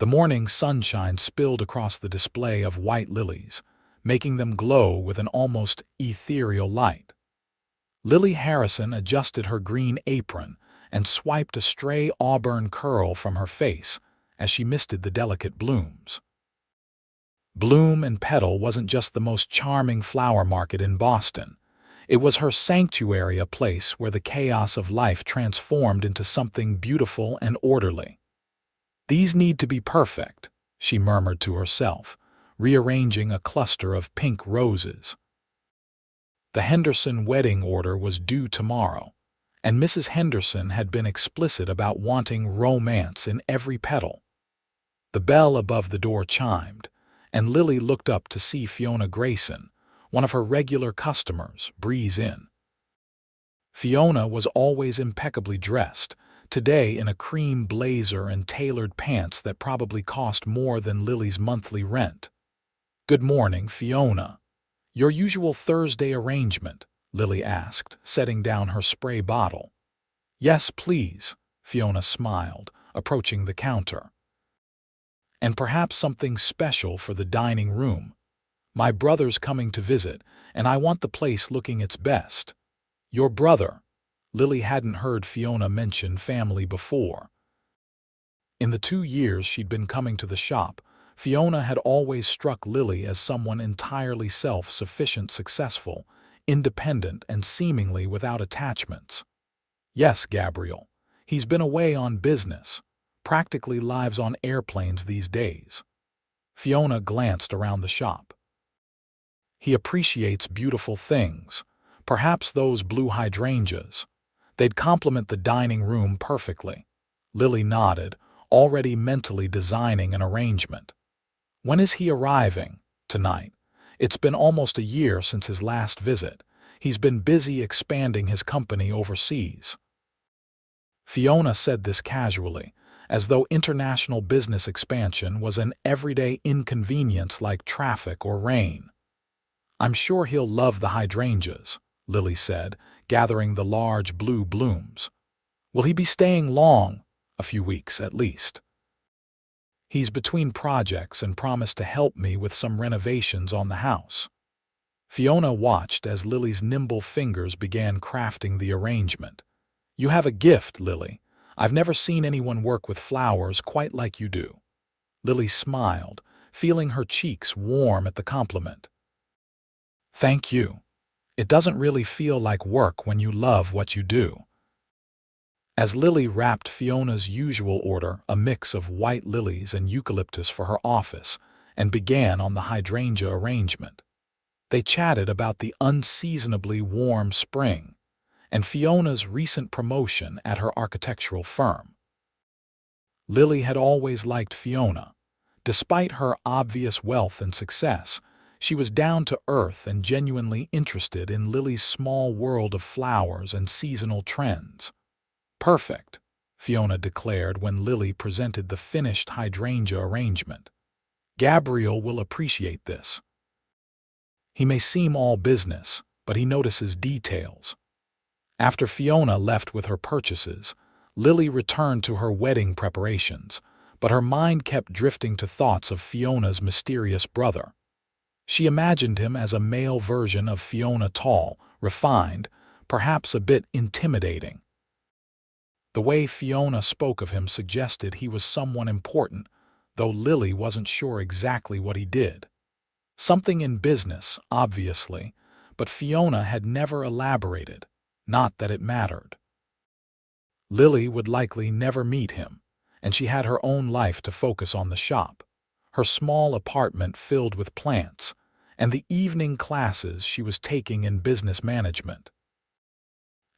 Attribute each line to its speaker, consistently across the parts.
Speaker 1: The morning sunshine spilled across the display of white lilies, making them glow with an almost ethereal light. Lily Harrison adjusted her green apron and swiped a stray auburn curl from her face as she misted the delicate blooms. Bloom and Petal wasn't just the most charming flower market in Boston. It was her sanctuary, a place where the chaos of life transformed into something beautiful and orderly. "These need to be perfect," she murmured to herself, rearranging a cluster of pink roses. The Henderson wedding order was due tomorrow, and Mrs. Henderson had been explicit about wanting romance in every petal. The bell above the door chimed, and Lily looked up to see Fiona Grayson, one of her regular customers, breeze in. Fiona was always impeccably dressed, today in a cream blazer and tailored pants that probably cost more than Lily's monthly rent. "Good morning, Fiona. Your usual Thursday arrangement?" Lily asked, setting down her spray bottle. "Yes, please," Fiona smiled, approaching the counter. "And perhaps something special for the dining room. My brother's coming to visit, and I want the place looking its best." "Your brother?" Lily hadn't heard Fiona mention family before. In the 2 years she'd been coming to the shop, Fiona had always struck Lily as someone entirely self-sufficient, successful, independent, and seemingly without attachments. "Yes, Gabriel. He's been away on business. Practically lives on airplanes these days." Fiona glanced around the shop. "He appreciates beautiful things, perhaps those blue hydrangeas. They'd complement the dining room perfectly." Lily nodded, already mentally designing an arrangement. "When is he arriving?" "Tonight. It's been almost a year since his last visit. He's been busy expanding his company overseas." Fiona said this casually, as though international business expansion was an everyday inconvenience like traffic or rain. "I'm sure he'll love the hydrangeas," Lily said, gathering the large blue blooms. "Will he be staying long?" "A few weeks, at least. He's between projects and promised to help me with some renovations on the house." Fiona watched as Lily's nimble fingers began crafting the arrangement. "You have a gift, Lily. I've never seen anyone work with flowers quite like you do." Lily smiled, feeling her cheeks warm at the compliment. "Thank you. It doesn't really feel like work when you love what you do." As Lily wrapped Fiona's usual order, a mix of white lilies and eucalyptus for her office, and began on the hydrangea arrangement, they chatted about the unseasonably warm spring and Fiona's recent promotion at her architectural firm. Lily had always liked Fiona. Despite her obvious wealth and success, she was down to earth and genuinely interested in Lily's small world of flowers and seasonal trends. "Perfect," Fiona declared when Lily presented the finished hydrangea arrangement. "Gabriel will appreciate this. He may seem all business, but he notices details." After Fiona left with her purchases, Lily returned to her wedding preparations, but her mind kept drifting to thoughts of Fiona's mysterious brother. She imagined him as a male version of Fiona, tall, refined, perhaps a bit intimidating. The way Fiona spoke of him suggested he was someone important, though Lily wasn't sure exactly what he did. Something in business, obviously, but Fiona had never elaborated, not that it mattered. Lily would likely never meet him, and she had her own life to focus on: the shop, her small apartment filled with plants, and the evening classes she was taking in business management.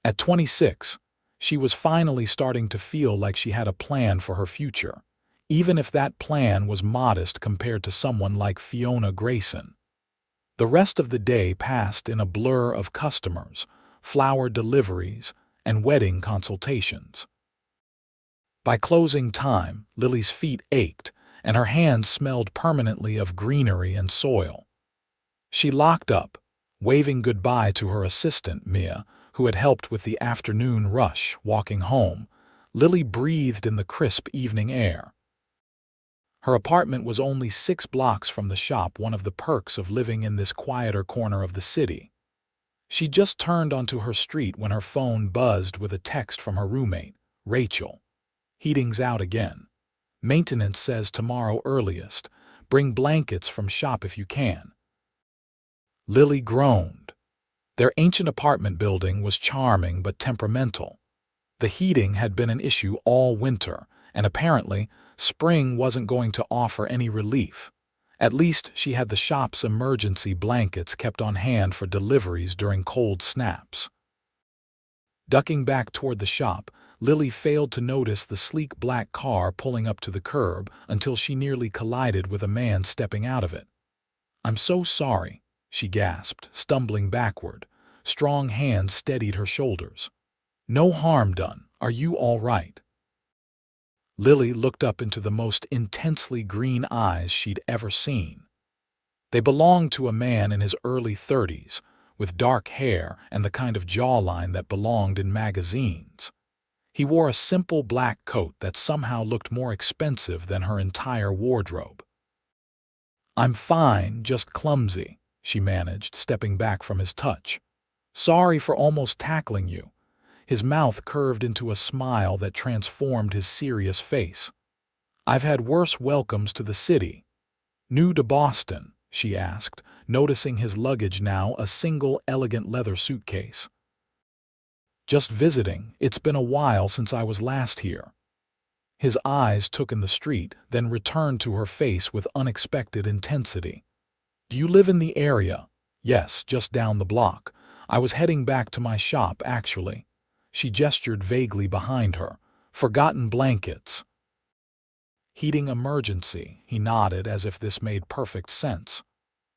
Speaker 1: At 26, she was finally starting to feel like she had a plan for her future, even if that plan was modest compared to someone like Fiona Grayson. The rest of the day passed in a blur of customers, flower deliveries, and wedding consultations. By closing time, Lily's feet ached, and her hands smelled permanently of greenery and soil. She locked up, waving goodbye to her assistant, Mia, who had helped with the afternoon rush. Walking home, Lily breathed in the crisp evening air. Her apartment was only 6 blocks from the shop, one of the perks of living in this quieter corner of the city. She just turned onto her street when her phone buzzed with a text from her roommate, Rachel. "Heating's out again. Maintenance says tomorrow earliest. Bring blankets from shop if you can." Lily groaned. Their ancient apartment building was charming but temperamental. The heating had been an issue all winter, and apparently, spring wasn't going to offer any relief. At least she had the shop's emergency blankets kept on hand for deliveries during cold snaps. Ducking back toward the shop, Lily failed to notice the sleek black car pulling up to the curb until she nearly collided with a man stepping out of it. "I'm so sorry," she gasped, stumbling backward. Strong hands steadied her shoulders. "No harm done. Are you all right?" Lily looked up into the most intensely green eyes she'd ever seen. They belonged to a man in his early 30s, with dark hair and the kind of jawline that belonged in magazines. He wore a simple black coat that somehow looked more expensive than her entire wardrobe. "I'm fine, just clumsy," she managed, stepping back from his touch. "Sorry for almost tackling you." His mouth curved into a smile that transformed his serious face. "I've had worse welcomes to the city." "New to Boston?" she asked, noticing his luggage now a single elegant leather suitcase. "Just visiting. It's been a while since I was last here." His eyes took in the street, then returned to her face with unexpected intensity. "Do you live in the area?" "Yes, just down the block. I was heading back to my shop, actually." She gestured vaguely behind her. "Forgotten blankets." "Heating emergency," he nodded as if this made perfect sense.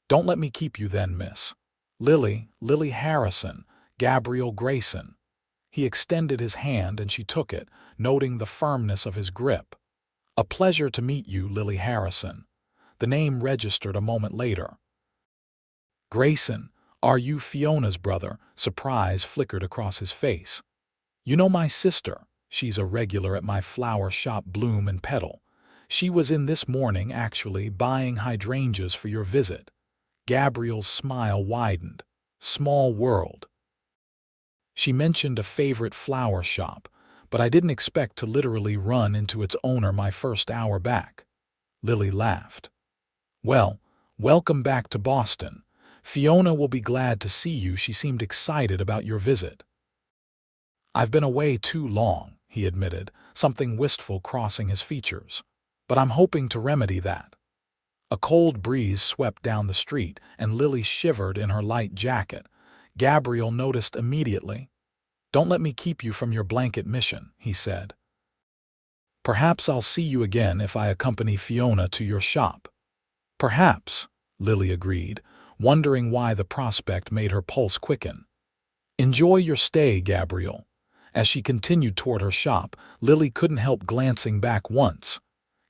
Speaker 1: "Don't let me keep you then, miss." Lily Harrison, Gabriel Grayson." He extended his hand and she took it, noting the firmness of his grip. "A pleasure to meet you, Lily Harrison." The name registered a moment later. "Grayson, are you Fiona's brother?" Surprise flickered across his face. "You know my sister. She's a regular at my flower shop, Bloom and Petal. She was in this morning, actually, buying hydrangeas for your visit." Gabriel's smile widened. "Small world." She mentioned a favorite flower shop, but I didn't expect to literally run into its owner my first hour back. Lily laughed. "Well, welcome back to Boston. Fiona will be glad to see you. She seemed excited about your visit." "I've been away too long," he admitted, something wistful crossing his features. "But I'm hoping to remedy that." A cold breeze swept down the street, and Lily shivered in her light jacket. Gabriel noticed immediately. "Don't let me keep you from your blanket mission," he said. "Perhaps I'll see you again if I accompany Fiona to your shop." "Perhaps," Lily agreed, wondering why the prospect made her pulse quicken. "Enjoy your stay, Gabriel." As she continued toward her shop, Lily couldn't help glancing back once.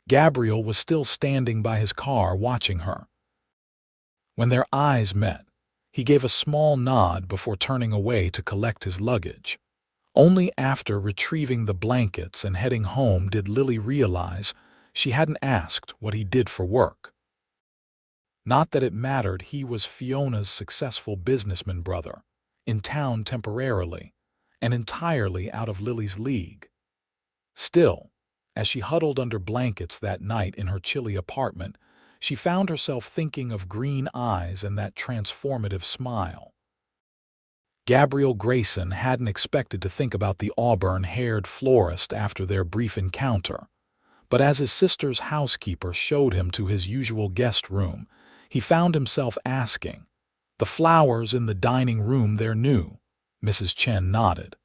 Speaker 1: Gabriel was still standing by his car watching her. When their eyes met, he gave a small nod before turning away to collect his luggage. Only after retrieving the blankets and heading home did Lily realize she hadn't asked what he did for work. Not that it mattered, he was Fiona's successful businessman brother, in town temporarily, and entirely out of Lily's league. Still, as she huddled under blankets that night in her chilly apartment, she found herself thinking of green eyes and that transformative smile. Gabriel Grayson hadn't expected to think about the auburn-haired florist after their brief encounter, but as his sister's housekeeper showed him to his usual guest room, he found himself asking, "The flowers in the dining room, they're new?" Mrs. Chen nodded.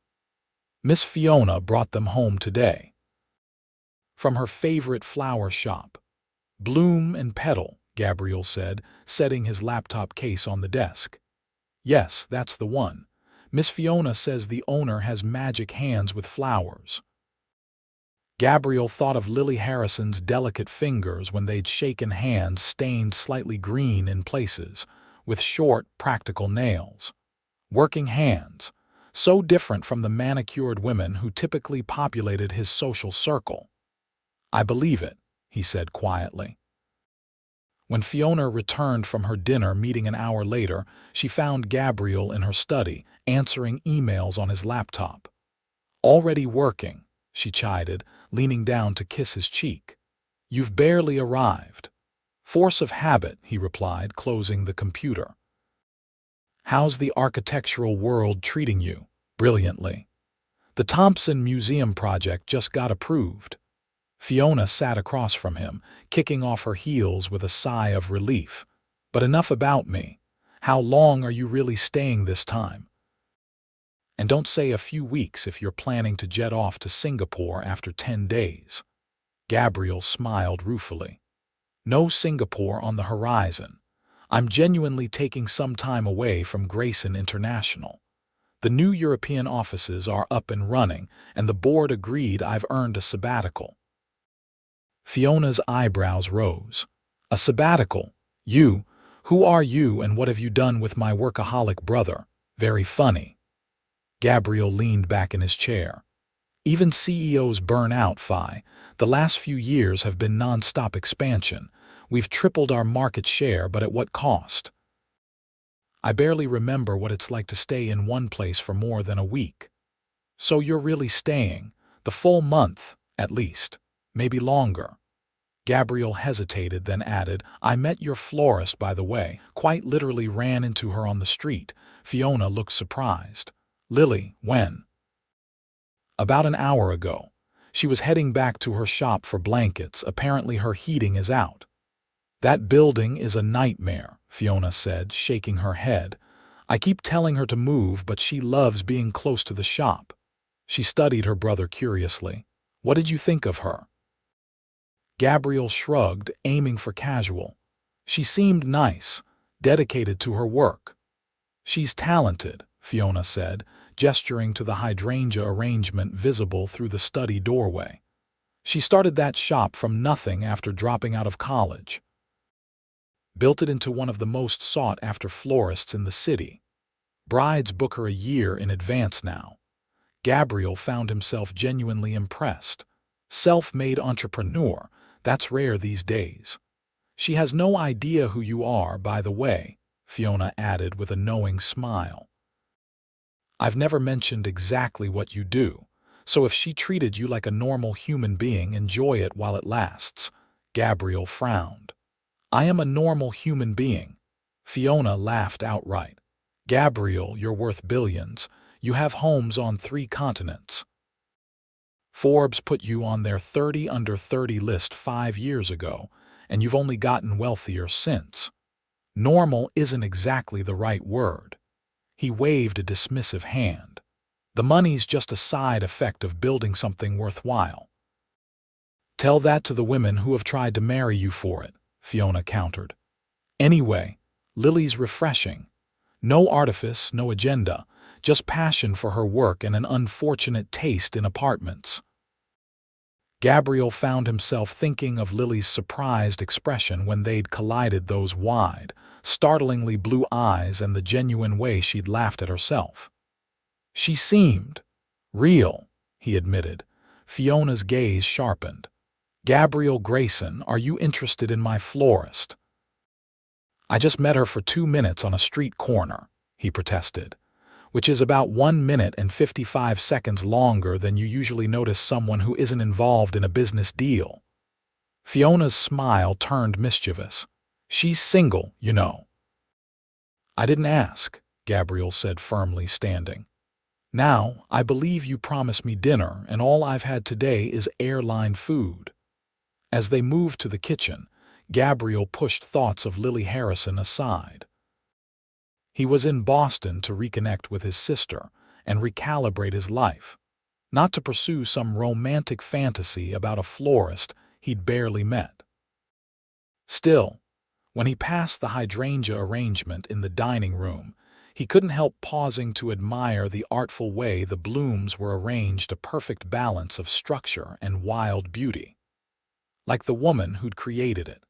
Speaker 1: "Miss Fiona brought them home today. From her favorite flower shop. Bloom and Petal," Gabriel said, setting his laptop case on the desk. "Yes, that's the one. Miss Fiona says the owner has magic hands with flowers." Gabriel thought of Lily Harrison's delicate fingers when they'd shaken hands stained slightly green in places, with short, practical nails. Working hands, so different from the manicured women who typically populated his social circle. "I believe it," he said quietly. When Fiona returned from her dinner meeting an hour later, she found Gabriel in her study, answering emails on his laptop. "Already working," she chided, leaning down to kiss his cheek. "You've barely arrived." "Force of habit," he replied, closing the computer. "How's the architectural world treating you?" "Brilliantly. The Thompson Museum project just got approved." Fiona sat across from him, kicking off her heels with a sigh of relief. "But enough about me. How long are you really staying this time? And don't say a few weeks if you're planning to jet off to Singapore after 10 days. Gabriel smiled ruefully. "No Singapore on the horizon. I'm genuinely taking some time away from Grayson International. The new European offices are up and running, and the board agreed I've earned a sabbatical." Fiona's eyebrows rose. "A sabbatical? You? Who are you and what have you done with my workaholic brother? Very funny." Gabriel leaned back in his chair. "Even CEOs burn out, Fi. The last few years have been non-stop expansion. We've tripled our market share, but at what cost? I barely remember what it's like to stay in one place for more than a week." "So you're really staying? The full month, at least? Maybe longer?" Gabriel hesitated, then added, "I met your florist, by the way. Quite literally ran into her on the street." Fiona looked surprised. "Lily, when?" "About an hour ago. She was heading back to her shop for blankets. Apparently her heating is out." "That building is a nightmare," Fiona said, shaking her head. "I keep telling her to move, but she loves being close to the shop." She studied her brother curiously. "What did you think of her?" Gabriel shrugged, aiming for casual. "She seemed nice, dedicated to her work." "She's talented," Fiona said, gesturing to the hydrangea arrangement visible through the study doorway. "She started that shop from nothing after dropping out of college. Built it into one of the most sought-after florists in the city. Brides book her a year in advance now." Gabriel found himself genuinely impressed. "Self-made entrepreneur, that's rare these days." "She has no idea who you are, by the way," Fiona added with a knowing smile. "I've never mentioned exactly what you do, so if she treated you like a normal human being, enjoy it while it lasts." Gabriel frowned. "I am a normal human being." Fiona laughed outright. "Gabriel, you're worth billions. You have homes on 3 continents. Forbes put you on their 30 under 30 list 5 years ago, and you've only gotten wealthier since." "Normal isn't exactly the right word." He waved a dismissive hand. "The money's just a side effect of building something worthwhile." "Tell that to the women who have tried to marry you for it," Fiona countered. "Anyway, Lily's refreshing. No artifice, no agenda, just passion for her work and an unfortunate taste in apartments." Gabriel found himself thinking of Lily's surprised expression when they'd collided, those wide, startlingly blue eyes and the genuine way she'd laughed at herself. "She seemed real," he admitted. Fiona's gaze sharpened. "Gabriel Grayson, are you interested in my florist?" "I just met her for 2 minutes on a street corner," he protested, "which is about 1 minute and 55 seconds longer than you usually notice someone who isn't involved in a business deal." Fiona's smile turned mischievous. "She's single, you know." "I didn't ask," Gabriel said firmly, standing. "Now, I believe you promised me dinner, and all I've had today is airline food." As they moved to the kitchen, Gabriel pushed thoughts of Lily Harrison aside. He was in Boston to reconnect with his sister and recalibrate his life, not to pursue some romantic fantasy about a florist he'd barely met. Still, when he passed the hydrangea arrangement in the dining room, he couldn't help pausing to admire the artful way the blooms were arranged, a perfect balance of structure and wild beauty, like the woman who'd created it.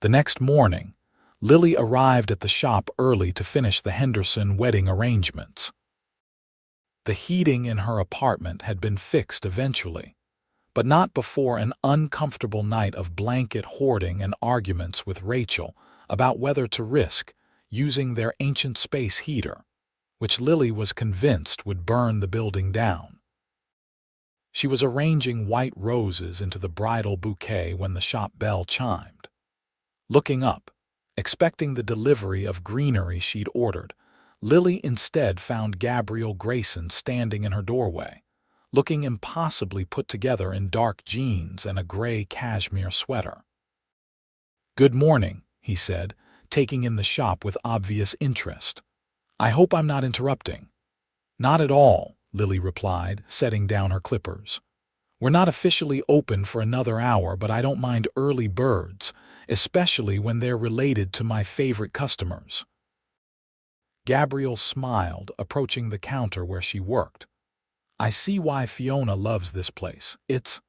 Speaker 1: The next morning, Lily arrived at the shop early to finish the Henderson wedding arrangements. The heating in her apartment had been fixed eventually, but not before an uncomfortable night of blanket hoarding and arguments with Rachel about whether to risk using their ancient space heater, which Lily was convinced would burn the building down. She was arranging white roses into the bridal bouquet when the shop bell chimed. Looking up, expecting the delivery of greenery she'd ordered, Lily instead found Gabriel Grayson standing in her doorway, looking impossibly put together in dark jeans and a gray cashmere sweater. "Good morning," he said, taking in the shop with obvious interest. "I hope I'm not interrupting." "Not at all," Lily replied, setting down her clippers. "We're not officially open for another hour, but I don't mind early birds, especially when they're related to my favorite customers." Gabriel smiled, approaching the counter where she worked. "I see why Fiona loves this place. It's—"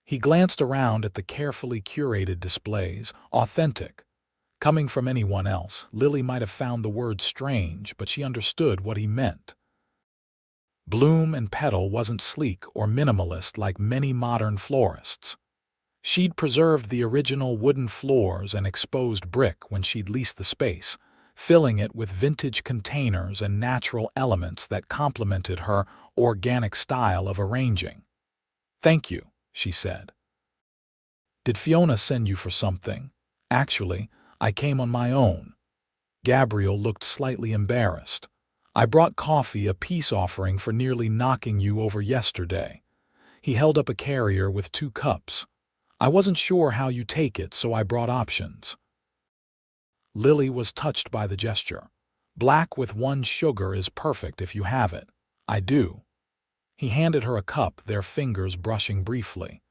Speaker 1: He glanced around at the carefully curated displays, authentic. Coming from anyone else, Lily might have found the word strange, but she understood what he meant. Bloom and petal wasn't sleek or minimalist like many modern florists. She'd preserved the original wooden floors and exposed brick when she'd leased the space, filling it with vintage containers and natural elements that complemented her organic style of arranging. "Thank you," she said. "Did Fiona send you for something?" "Actually, I came on my own." Gabriel looked slightly embarrassed. "I brought coffee, a peace offering for nearly knocking you over yesterday." He held up a carrier with 2 cups. "I wasn't sure how you take it, so I brought options." Lily was touched by the gesture. "Black with 1 sugar is perfect if you have it." "I do." He handed her a cup, their fingers brushing briefly.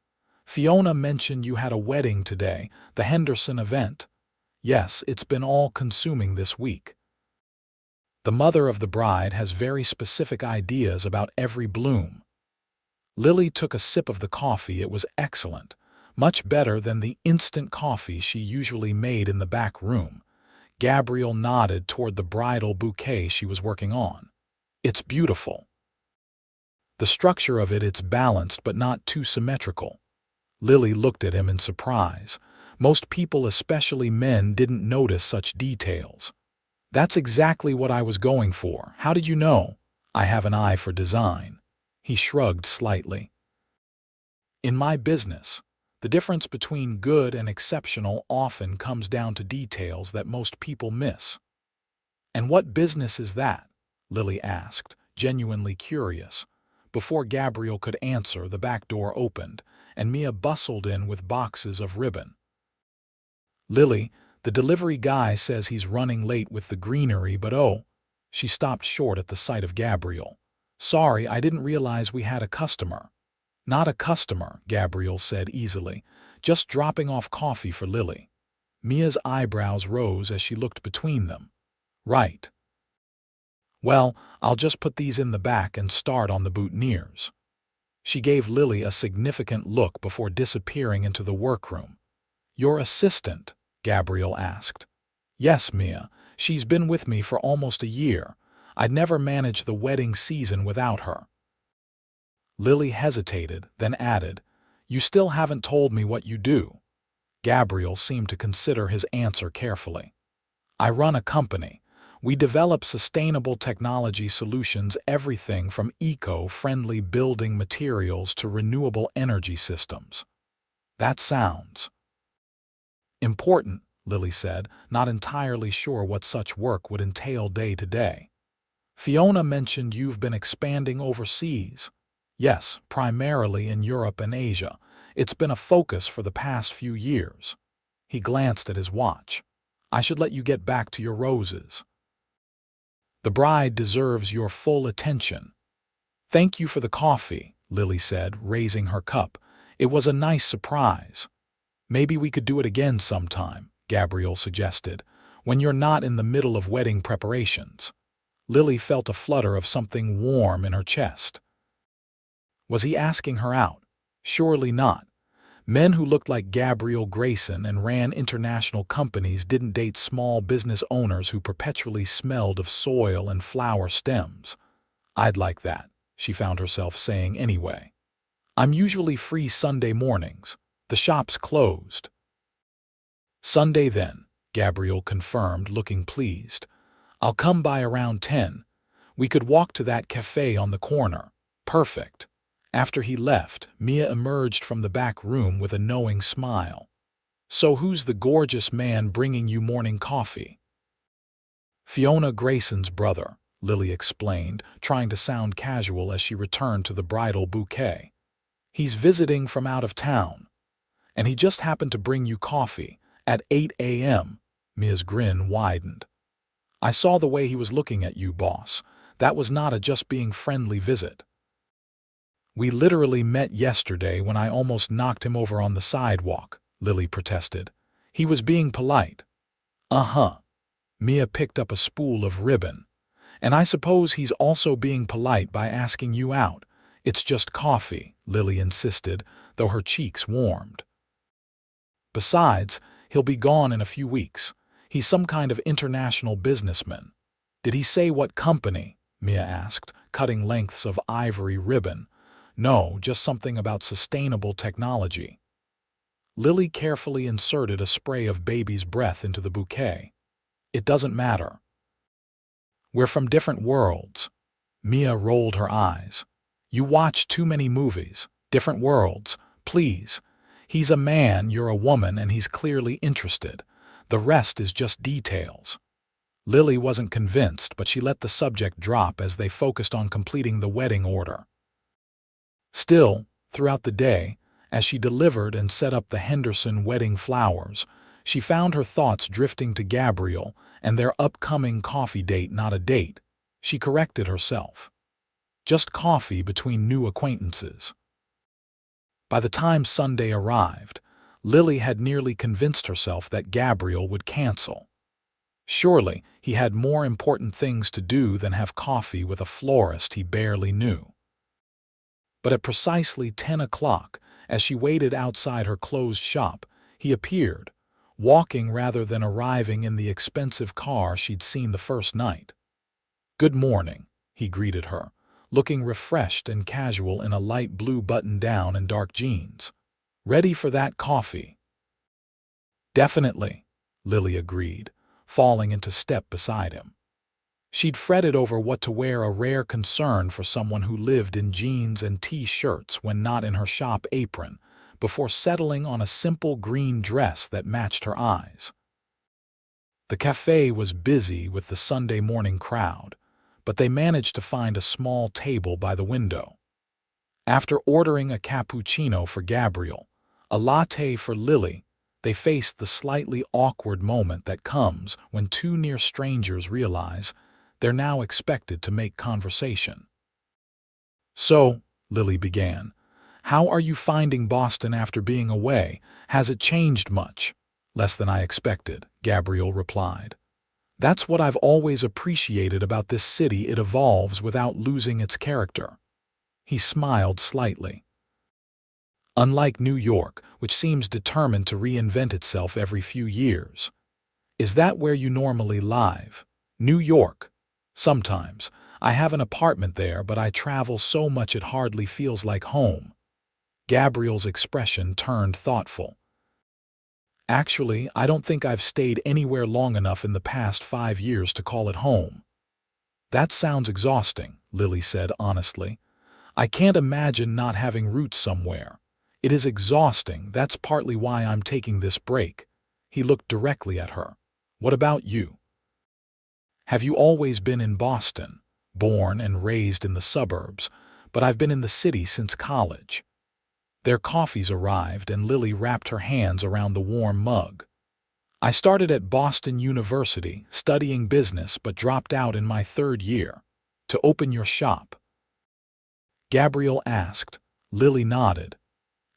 Speaker 1: "Fiona mentioned you had a wedding today, the Henderson event." "Yes, it's been all-consuming this week." The mother of the bride has very specific ideas about every bloom. Lily took a sip of the coffee. It was excellent, much better than the instant coffee she usually made in the back room. Gabriel nodded toward the bridal bouquet she was working on. "It's beautiful. The structure of it's balanced but not too symmetrical." Lily looked at him in surprise. Most people, especially men, didn't notice such details. "That's exactly what I was going for. How did you know?" "I have an eye for design." He shrugged slightly. "In my business, the difference between good and exceptional often comes down to details that most people miss." "And what business is that?" Lily asked, genuinely curious. Before Gabriel could answer, the back door opened, and Mia bustled in with boxes of ribbon. "Lily, the delivery guy says he's running late with the greenery, but oh—" She stopped short at the sight of Gabriel. "Sorry, I didn't realize we had a customer." "Not a customer," Gabriel said easily. "Just dropping off coffee for Lily." Mia's eyebrows rose as she looked between them. "Right. Well, I'll just put these in the back and start on the boutonnieres." She gave Lily a significant look before disappearing into the workroom. "Your assistant?" Gabriel asked. "Yes, Mia. She's been with me for almost a year. I'd never manage the wedding season without her." Lily hesitated, then added, "You still haven't told me what you do." Gabriel seemed to consider his answer carefully. "I run a company. We develop sustainable technology solutions, everything from eco-friendly building materials to renewable energy systems." "That sounds important," Lily said, not entirely sure what such work would entail day to day. "Fiona mentioned you've been expanding overseas." "Yes, primarily in Europe and Asia. It's been a focus for the past few years." He glanced at his watch. "I should let you get back to your roses. The bride deserves your full attention." "Thank you for the coffee," Lily said, raising her cup. "It was a nice surprise." "Maybe we could do it again sometime," Gabriel suggested, "when you're not in the middle of wedding preparations." Lily felt a flutter of something warm in her chest. Was he asking her out? Surely not. Men who looked like Gabriel Grayson and ran international companies didn't date small business owners who perpetually smelled of soil and flower stems. "I'd like that," she found herself saying anyway. I'm usually free Sunday mornings. The shop's closed." "Sunday then," Gabriel confirmed, looking pleased. "I'll come by around 10. We could walk to that cafe on the corner." "Perfect." After he left, Mia emerged from the back room with a knowing smile. "So who's the gorgeous man bringing you morning coffee?" "Fiona Grayson's brother," Lily explained, trying to sound casual as she returned to the bridal bouquet. "He's visiting from out of town, and he just happened to bring you coffee at 8 a.m. Mia's grin widened. "I saw the way he was looking at you, boss. That was not a just being friendly visit." "We literally met yesterday when I almost knocked him over on the sidewalk," Lily protested. "He was being polite." "Uh-huh." Mia picked up a spool of ribbon. "And I suppose he's also being polite by asking you out. It's just coffee," Lily insisted, though her cheeks warmed. "Besides, he'll be gone in a few weeks. He's some kind of international businessman." "Did he say what company?" Mia asked, cutting lengths of ivory ribbon. "No, just something about sustainable technology." Lily carefully inserted a spray of baby's breath into the bouquet. "It doesn't matter. We're from different worlds." Mia rolled her eyes. "You watch too many movies. Different worlds. Please. He's a man, you're a woman, and he's clearly interested. The rest is just details." Lily wasn't convinced, but she let the subject drop as they focused on completing the wedding order. Still, throughout the day, as she delivered and set up the Henderson wedding flowers, she found her thoughts drifting to Gabriel and their upcoming coffee date. Not a date. She corrected herself. Just coffee between new acquaintances. By the time Sunday arrived, Lily had nearly convinced herself that Gabriel would cancel. Surely he had more important things to do than have coffee with a florist he barely knew. But at precisely 10 o'clock, as she waited outside her closed shop, he appeared, walking rather than arriving in the expensive car she'd seen the first night. "Good morning," he greeted her, looking refreshed and casual in a light blue button-down and dark jeans. "Ready for that coffee?" "Definitely," Lily agreed, falling into step beside him. She'd fretted over what to wear, a rare concern for someone who lived in jeans and T-shirts when not in her shop apron, before settling on a simple green dress that matched her eyes. The cafe was busy with the Sunday morning crowd, but they managed to find a small table by the window. After ordering a cappuccino for Gabriel, a latte for Lily, they faced the slightly awkward moment that comes when two near strangers realize they're now expected to make conversation. "So," Lily began, "how are you finding Boston after being away? Has it changed much?" "Less than I expected," Gabriel replied. "That's what I've always appreciated about this city. It evolves without losing its character." He smiled slightly. "Unlike New York, which seems determined to reinvent itself every few years." "Is that where you normally live?" "New York. Sometimes. I have an apartment there, but I travel so much it hardly feels like home." Gabriel's expression turned thoughtful. "Actually, I don't think I've stayed anywhere long enough in the past 5 years to call it home." "That sounds exhausting," Lily said honestly. "I can't imagine not having roots somewhere." "It is exhausting. That's partly why I'm taking this break." He looked directly at her. "What about you? Have you always been in Boston?" "Born and raised in the suburbs, but I've been in the city since college." Their coffees arrived and Lily wrapped her hands around the warm mug. "I started at Boston University, studying business, but dropped out in my 3rd year. To open your shop?" Gabriel asked. Lily nodded.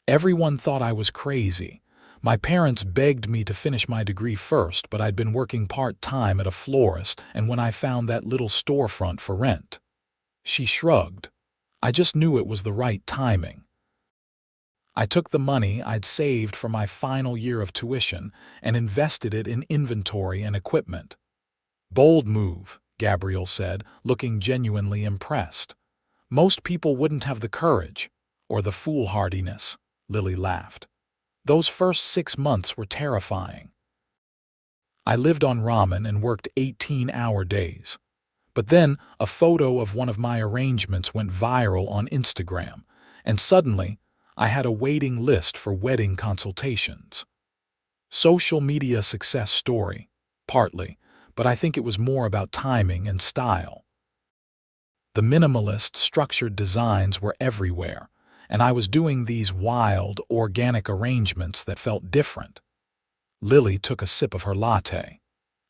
Speaker 1: "Everyone thought I was crazy. My parents begged me to finish my degree first, but I'd been working part-time at a florist, and when I found that little storefront for rent." She shrugged. "I just knew it was the right timing. I took the money I'd saved for my final year of tuition and invested it in inventory and equipment." "Bold move," Gabriel said, looking genuinely impressed. "Most people wouldn't have the courage. or the foolhardiness, Lily laughed. Those first 6 months were terrifying. I lived on ramen and worked 18-hour days. But then a photo of one of my arrangements went viral on Instagram, and suddenly I had a waiting list for wedding consultations. Social media success story, partly, but I think it was more about timing and style. The minimalist, structured designs were everywhere, and I was doing these wild, organic arrangements that felt different. Lily took a sip of her latte.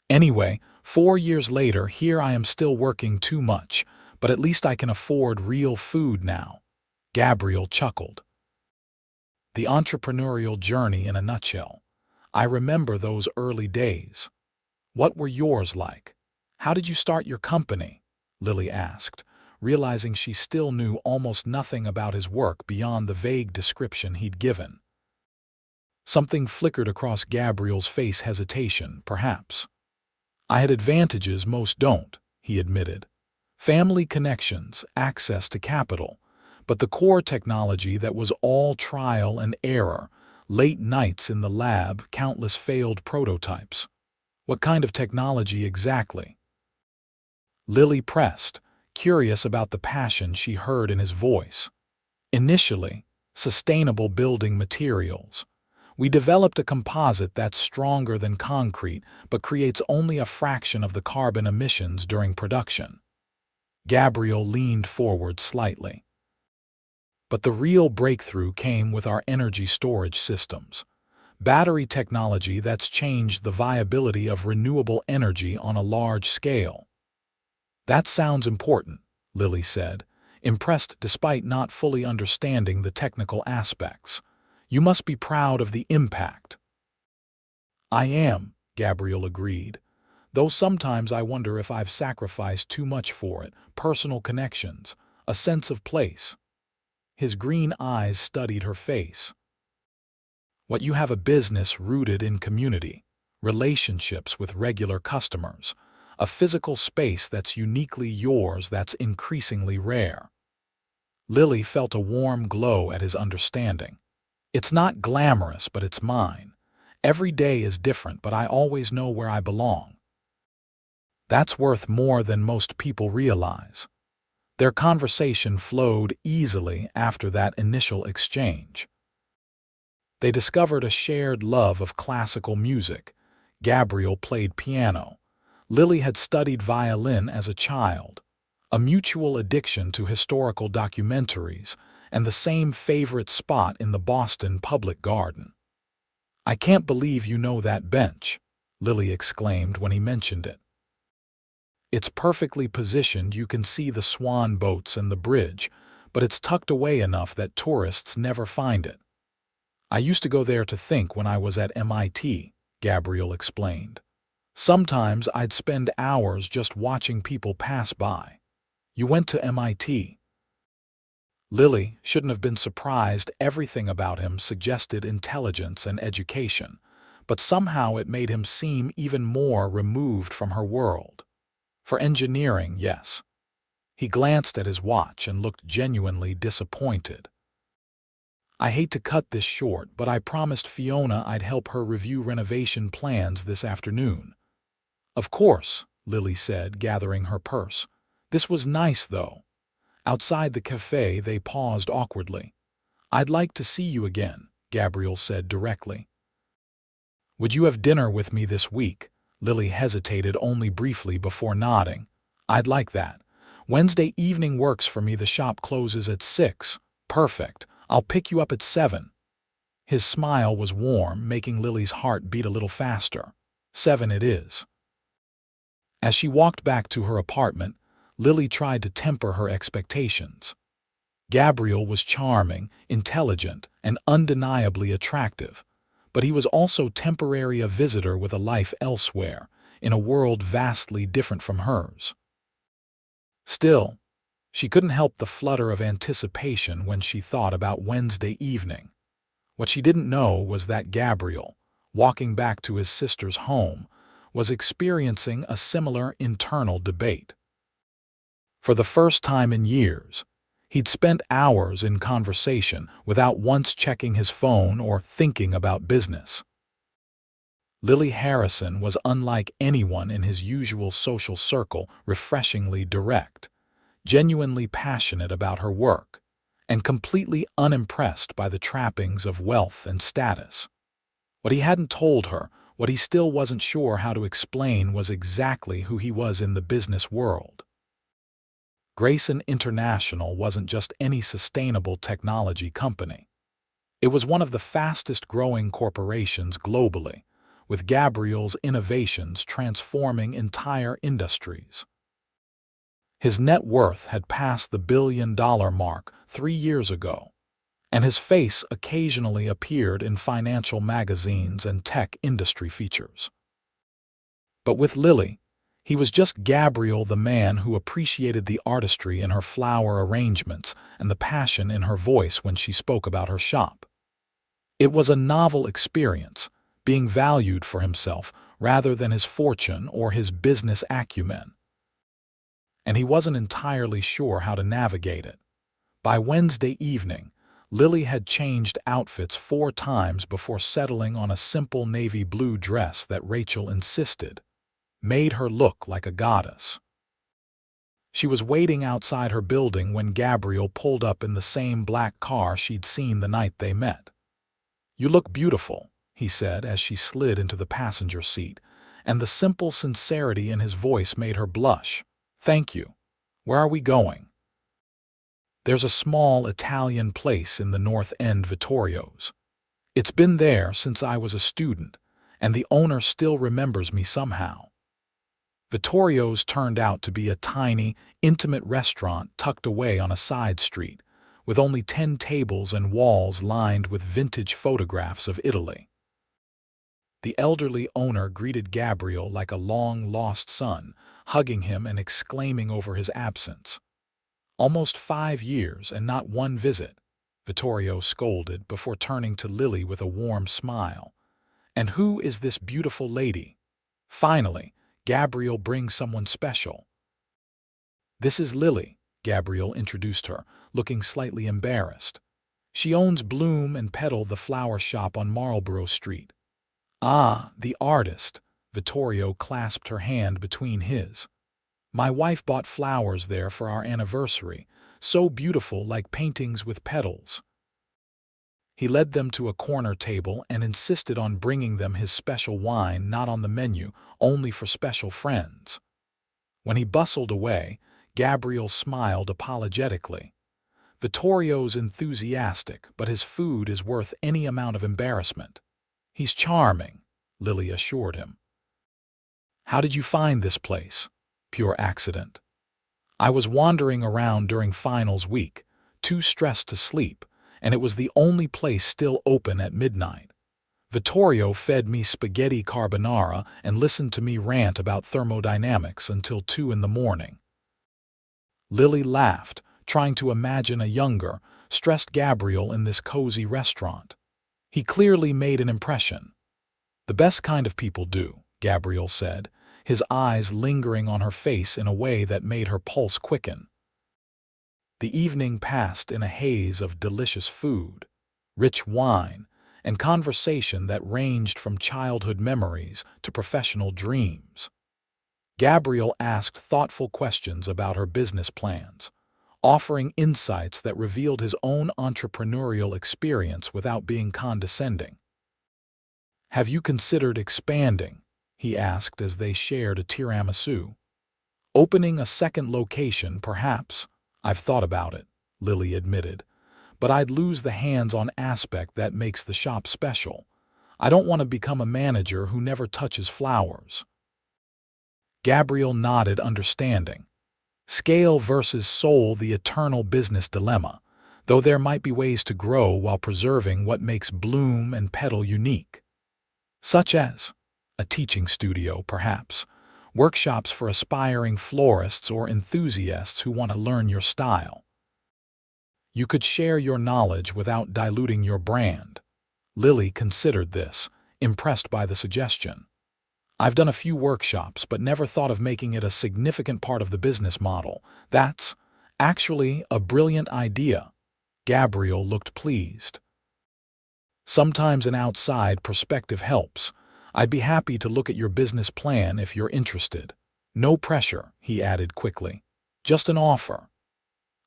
Speaker 1: Anyway, 4 years later, here I am still working too much, but at least I can afford real food now. Gabriel chuckled. The entrepreneurial journey in a nutshell. I remember those early days. What were yours like? How did you start your company? Lily asked, realizing she still knew almost nothing about his work beyond the vague description he'd given. Something flickered across Gabriel's face, hesitation, perhaps. I had advantages most don't, he admitted. Family connections, access to capital, but the core technology that was all trial and error, late nights in the lab, countless failed prototypes. What kind of technology exactly? Lily pressed, curious about the passion she heard in his voice. Initially, sustainable building materials. We developed a composite that's stronger than concrete but creates only a fraction of the carbon emissions during production. Gabriel leaned forward slightly. But the real breakthrough came with our energy storage systems. Battery technology that's changed the viability of renewable energy on a large scale. That sounds important, Lily said, impressed despite not fully understanding the technical aspects. You must be proud of the impact. I am, Gabriel agreed, though sometimes I wonder if I've sacrificed too much for it, personal connections, a sense of place. His green eyes studied her face. What you have a business rooted in community, relationships with regular customers, a physical space that's uniquely yours that's increasingly rare. Lily felt a warm glow at his understanding. It's not glamorous, but it's mine. Every day is different, but I always know where I belong. That's worth more than most people realize. Their conversation flowed easily after that initial exchange. They discovered a shared love of classical music. Gabriel played piano. Lily had studied violin as a child. A mutual addiction to historical documentaries, and the same favorite spot in the Boston Public Garden. I can't believe you know that bench, Lily exclaimed when he mentioned it. It's perfectly positioned, you can see the swan boats and the bridge, but it's tucked away enough that tourists never find it. I used to go there to think when I was at MIT, Gabriel explained. Sometimes I'd spend hours just watching people pass by. You went to MIT. Lily shouldn't have been surprised. Everything about him suggested intelligence and education, but somehow it made him seem even more removed from her world. For engineering, yes. He glanced at his watch and looked genuinely disappointed. I hate to cut this short, but I promised Fiona I'd help her review renovation plans this afternoon. Of course, Lily said, gathering her purse. This was nice, though. Outside the cafe, they paused awkwardly. I'd like to see you again, Gabriel said directly. Would you have dinner with me this week? Lily hesitated only briefly before nodding. I'd like that. Wednesday evening works for me. The shop closes at 6. Perfect. I'll pick you up at 7. His smile was warm, making Lily's heart beat a little faster. 7 it is. As she walked back to her apartment, Lily tried to temper her expectations. Gabriel was charming, intelligent, and undeniably attractive, but he was also temporarily a visitor with a life elsewhere, in a world vastly different from hers. Still, she couldn't help the flutter of anticipation when she thought about Wednesday evening. What she didn't know was that Gabriel, walking back to his sister's home, was experiencing a similar internal debate. For the first time in years, He'd spent hours in conversation without once checking his phone or thinking about business. Lily Harrison was unlike anyone in his usual social circle, refreshingly direct, genuinely passionate about her work, and completely unimpressed by the trappings of wealth and status. What he hadn't told her, what he still wasn't sure how to explain, was exactly who he was in the business world. Grayson International wasn't just any sustainable technology company. It was one of the fastest-growing corporations globally, with Gabriel's innovations transforming entire industries. His net worth had passed the billion-dollar mark 3 years ago, and his face occasionally appeared in financial magazines and tech industry features. But with Lily, he was just Gabriel, the man who appreciated the artistry in her flower arrangements and the passion in her voice when she spoke about her shop. It was a novel experience, being valued for himself rather than his fortune or his business acumen. And he wasn't entirely sure how to navigate it. By Wednesday evening, Lily had changed outfits 4 times before settling on a simple navy blue dress that Rachel insisted made her look like a goddess. She was waiting outside her building when Gabriel pulled up in the same black car she'd seen the night they met. "You look beautiful," he said as she slid into the passenger seat, and the simple sincerity in his voice made her blush. "Thank you. Where are we going?" "There's a small Italian place in the North End, Vittorio's. It's been there since I was a student, and the owner still remembers me somehow." Vittorio's turned out to be a tiny, intimate restaurant tucked away on a side street, with only 10 tables and walls lined with vintage photographs of Italy. The elderly owner greeted Gabriel like a long-lost son, hugging him and exclaiming over his absence. "Almost 5 years and not one visit," Vittorio scolded before turning to Lily with a warm smile. "And who is this beautiful lady? Finally, Gabriel brings someone special." "This is Lily," Gabriel introduced her, looking slightly embarrassed. "She owns Bloom and Petal, the flower shop on Marlborough Street." "Ah, the artist." Vittorio clasped her hand between his. "My wife bought flowers there for our anniversary, so beautiful, like paintings with petals." He led them to a corner table and insisted on bringing them his special wine, not on the menu, only for special friends. When he bustled away, Gabriel smiled apologetically. "Vittorio's enthusiastic, but his food is worth any amount of embarrassment." "He's charming," Lily assured him. "How did you find this place?" "Pure accident. I was wandering around during finals week, too stressed to sleep, and it was the only place still open at midnight. Vittorio fed me spaghetti carbonara and listened to me rant about thermodynamics until 2 in the morning." Lily laughed, trying to imagine a younger, stressed Gabriel in this cozy restaurant. He clearly made an impression. "The best kind of people do," Gabriel said, his eyes lingering on her face in a way that made her pulse quicken. The evening passed in a haze of delicious food, rich wine, and conversation that ranged from childhood memories to professional dreams. Gabriel asked thoughtful questions about her business plans, offering insights that revealed his own entrepreneurial experience without being condescending. "Have you considered expanding?" he asked as they shared a tiramisu. "Opening a second location, perhaps." "I've thought about it," Lily admitted, "but I'd lose the hands-on aspect that makes the shop special. I don't want to become a manager who never touches flowers." Gabriel nodded, understanding. Scale versus soul, the eternal business dilemma, though there might be ways to grow while preserving what makes Bloom and Petal unique. Such as a teaching studio, perhaps, workshops for aspiring florists or enthusiasts who want to learn your style. You could share your knowledge without diluting your brand. Lily considered this, impressed by the suggestion. "I've done a few workshops, but never thought of making it a significant part of the business model. That's..." Actually, a brilliant idea. Gabriel looked pleased. Sometimes an outside perspective helps. I'd be happy to look at your business plan if you're interested. No pressure, he added quickly. Just an offer.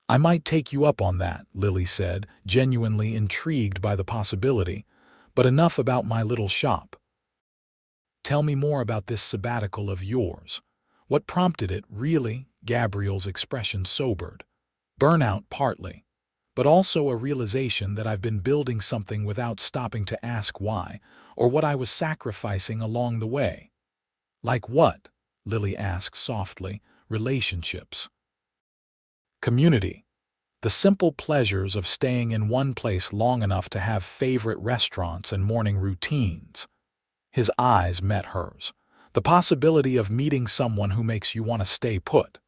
Speaker 1: I might take you up on that, Lily said, genuinely intrigued by the possibility, but enough about my little shop. Tell me more about this sabbatical of yours. What prompted it, really? Gabriel's expression sobered. Burnout partly, but also a realization that I've been building something without stopping to ask why, or what I was sacrificing along the way. Like what? Lily asked softly. Relationships. Community. The simple pleasures of staying in one place long enough to have favorite restaurants and morning routines. His eyes met hers. The possibility of meeting someone who makes you want to stay put.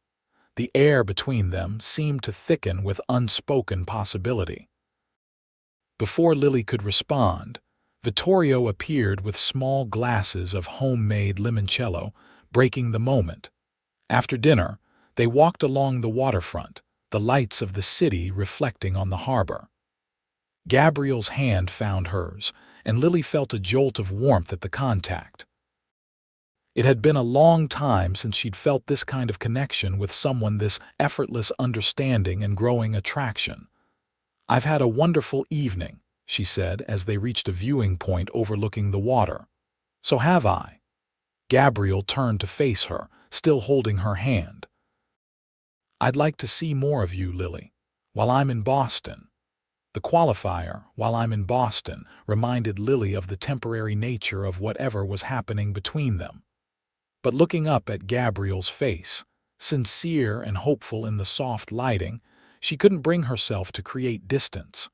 Speaker 1: The air between them seemed to thicken with unspoken possibility. Before Lily could respond, Vittorio appeared with small glasses of homemade limoncello, breaking the moment. After dinner, they walked along the waterfront, the lights of the city reflecting on the harbor. Gabriel's hand found hers, and Lily felt a jolt of warmth at the contact. It had been a long time since she'd felt this kind of connection with someone, this effortless understanding and growing attraction. I've had a wonderful evening, she said as they reached a viewing point overlooking the water. So have I. Gabriel turned to face her, still holding her hand. I'd like to see more of you, Lily, while I'm in Boston. The qualifier, while I'm in Boston, reminded Lily of the temporary nature of whatever was happening between them. But looking up at Gabriel's face, sincere and hopeful in the soft lighting, she couldn't bring herself to create distance.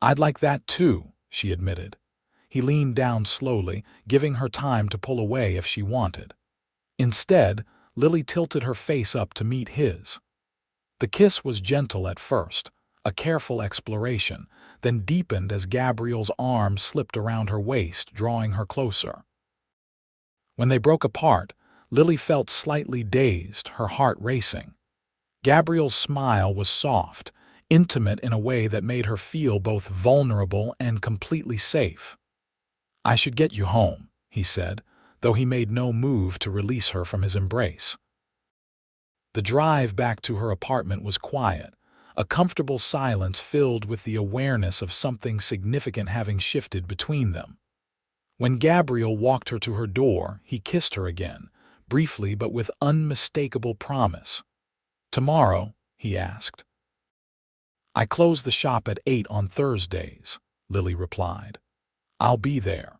Speaker 1: I'd like that too, she admitted. He leaned down slowly, giving her time to pull away if she wanted. Instead, Lily tilted her face up to meet his. The kiss was gentle at first, a careful exploration, then deepened as Gabriel's arm slipped around her waist, drawing her closer. When they broke apart, Lily felt slightly dazed, her heart racing. Gabriel's smile was soft, intimate in a way that made her feel both vulnerable and completely safe. I should get you home, he said, though he made no move to release her from his embrace. The drive back to her apartment was quiet, a comfortable silence filled with the awareness of something significant having shifted between them. When Gabriel walked her to her door, he kissed her again, briefly but with unmistakable promise. Tomorrow, he asked. I close the shop at 8 on Thursdays, Lily replied. I'll be there.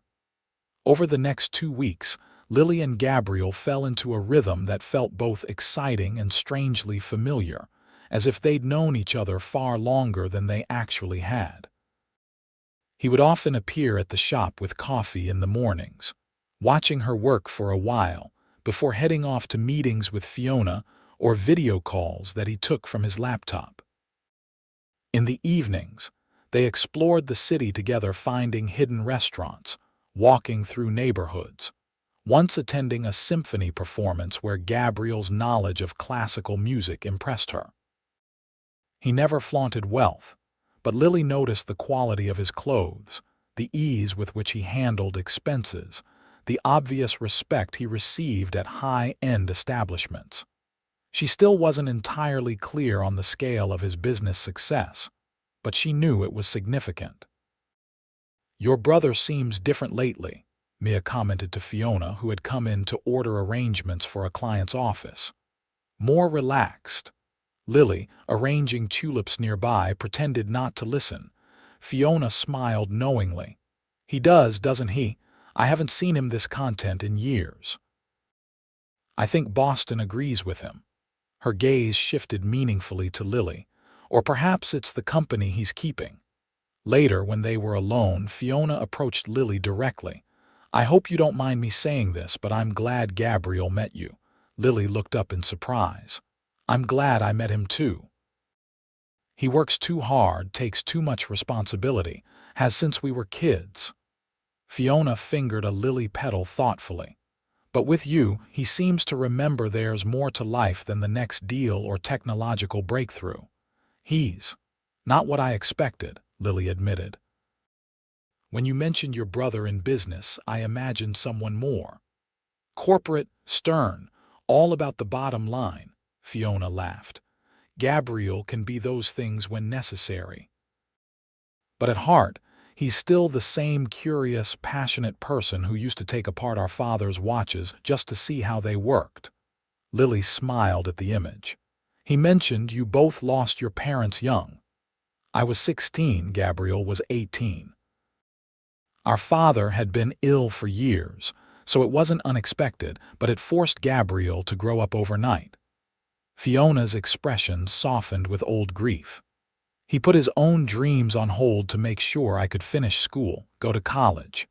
Speaker 1: Over the next 2 weeks, Lily and Gabriel fell into a rhythm that felt both exciting and strangely familiar, as if they'd known each other far longer than they actually had. He would often appear at the shop with coffee in the mornings, watching her work for a while, before heading off to meetings with Fiona or video calls that he took from his laptop. In the evenings, they explored the city together, finding hidden restaurants, walking through neighborhoods, once attending a symphony performance where Gabriel's knowledge of classical music impressed her. He never flaunted wealth, but Lily noticed the quality of his clothes, the ease with which he handled expenses, the obvious respect he received at high-end establishments. She still wasn't entirely clear on the scale of his business success, but she knew it was significant. Your brother seems different lately, Mia commented to Fiona, who had come in to order arrangements for a client's office. More relaxed. Lily, arranging tulips nearby, pretended not to listen. Fiona smiled knowingly. He does, doesn't he? I haven't seen him this content in years. I think Boston agrees with him. Her gaze shifted meaningfully to Lily. Or perhaps it's the company he's keeping. Later, when they were alone, Fiona approached Lily directly. I hope you don't mind me saying this, but I'm glad Gabriel met you. Lily looked up in surprise. I'm glad I met him too. He works too hard, takes too much responsibility, has since we were kids. Fiona fingered a lily petal thoughtfully. But with you, he seems to remember there's more to life than the next deal or technological breakthrough. He's not what I expected, Lily admitted. When you mentioned your brother in business, I imagined someone more corporate, stern, all about the bottom line, Fiona laughed. Gabriel can be those things when necessary. But at heart, he's still the same curious, passionate person who used to take apart our father's watches just to see how they worked. Lily smiled at the image. He mentioned you both lost your parents young. I was 16, Gabriel was 18. Our father had been ill for years, so it wasn't unexpected, but it forced Gabriel to grow up overnight. Fiona's expression softened with old grief. He put his own dreams on hold to make sure I could finish school, go to college.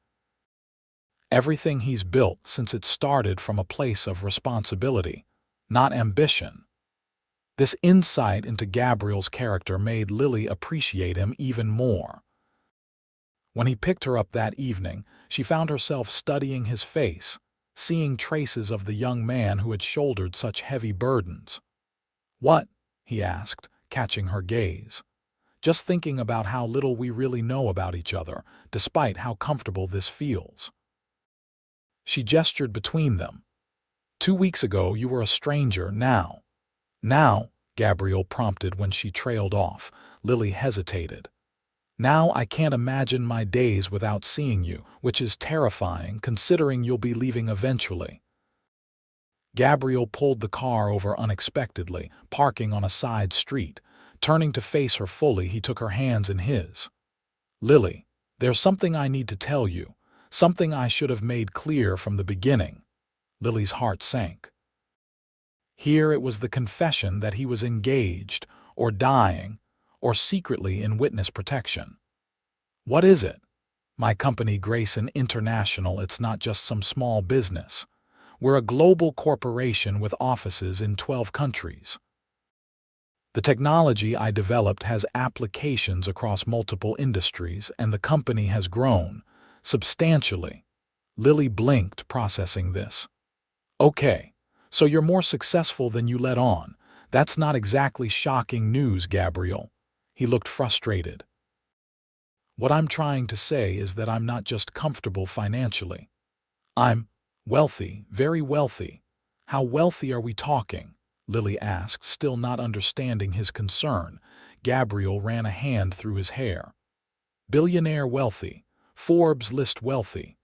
Speaker 1: Everything he's built since it started from a place of responsibility, not ambition. This insight into Gabriel's character made Lily appreciate him even more. When he picked her up that evening, she found herself studying his face, seeing traces of the young man who had shouldered such heavy burdens. "What?" he asked, catching her gaze. "Just thinking about how little we really know about each other, despite how comfortable this feels." She gestured between them. 2 weeks ago you were a stranger, now. Now, Gabriel prompted when she trailed off. Lily hesitated. Now I can't imagine my days without seeing you, which is terrifying considering you'll be leaving eventually. Gabriel pulled the car over unexpectedly, parking on a side street. Turning to face her fully, he took her hands in his. "Lily, there's something I need to tell you, something I should have made clear from the beginning." Lily's heart sank. Here it was the confession that he was engaged, or dying, or secretly in witness protection. "What is it?" "My company, Grayson International, it's not just some small business. We're a global corporation with offices in 12 countries. The technology I developed has applications across multiple industries, and the company has grown substantially." Lily blinked, processing this. "Okay, so you're more successful than you let on. That's not exactly shocking news, Gabriel." He looked frustrated. "What I'm trying to say is that I'm not just comfortable financially. I'm wealthy, very wealthy." "How wealthy are we talking?" Lily asked, still not understanding his concern. Gabriel ran a hand through his hair. "Billionaire wealthy. Forbes list wealthy.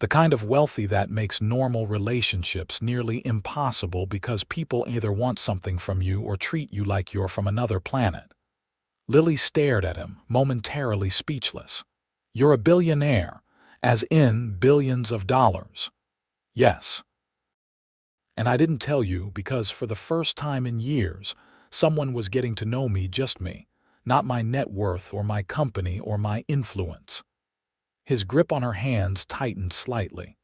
Speaker 1: The kind of wealthy that makes normal relationships nearly impossible because people either want something from you or treat you like you're from another planet." Lily stared at him, momentarily speechless. "You're a billionaire, as in billions of dollars." "Yes. And I didn't tell you because for the first time in years, someone was getting to know me, just me, not my net worth or my company or my influence." His grip on her hands tightened slightly.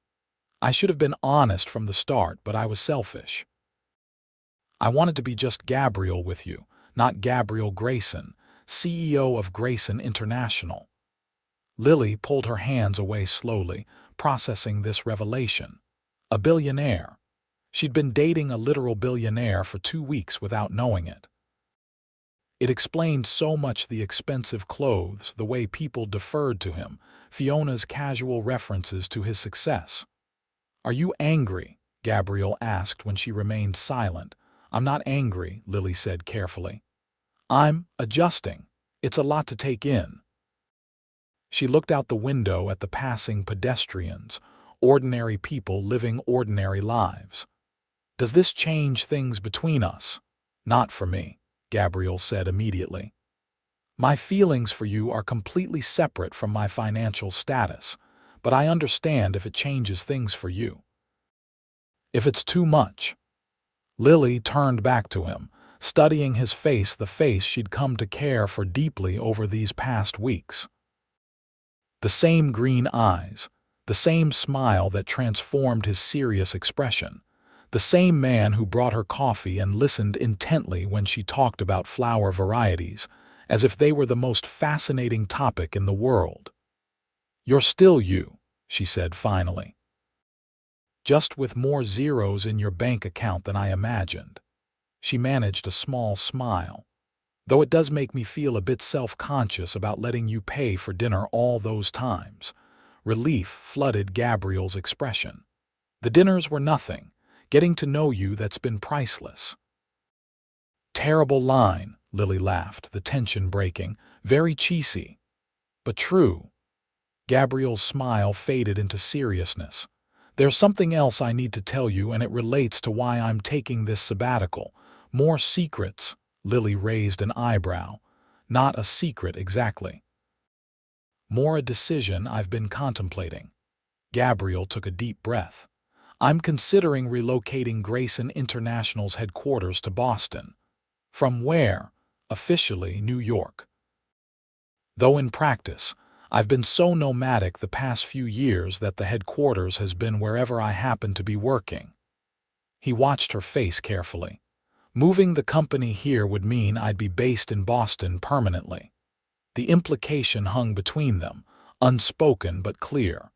Speaker 1: "I should have been honest from the start, but I was selfish. I wanted to be just Gabriel with you, not Gabriel Grayson, CEO of Grayson International." Lily pulled her hands away slowly, processing this revelation. A billionaire. She'd been dating a literal billionaire for 2 weeks without knowing it. It explained so much: the expensive clothes, the way people deferred to him, Fiona's casual references to his success. "Are you angry?" Gabriel asked when she remained silent. "I'm not angry," Lily said carefully. "I'm adjusting. It's a lot to take in." She looked out the window at the passing pedestrians, ordinary people living ordinary lives. "Does this change things between us?" "Not for me," Gabriel said immediately. "My feelings for you are completely separate from my financial status, but I understand if it changes things for you. If it's too much." Lily turned back to him, studying his face, the face she'd come to care for deeply over these past weeks. The same green eyes, the same smile that transformed his serious expression, the same man who brought her coffee and listened intently when she talked about flower varieties, as if they were the most fascinating topic in the world. "You're still you," she said finally. just with more zeros in your bank account than I imagined. She managed a small smile. Though it does make me feel a bit self-conscious about letting you pay for dinner all those times. Relief flooded Gabriel's expression. The dinners were nothing. Getting to know you, that's been priceless. Terrible line, Lily laughed, the tension breaking. Very cheesy. But true. Gabriel's smile faded into seriousness. There's something else I need to tell you, and it relates to why I'm taking this sabbatical. More secrets. Lily raised an eyebrow. Not a secret exactly. More a decision I've been contemplating. Gabriel took a deep breath. I'm considering relocating Grayson International's headquarters to Boston. From where? Officially, New York. Though in practice, I've been so nomadic the past few years that the headquarters has been wherever I happen to be working. He watched her face carefully. Moving the company here would mean I'd be based in Boston permanently. The implication hung between them, unspoken but clear.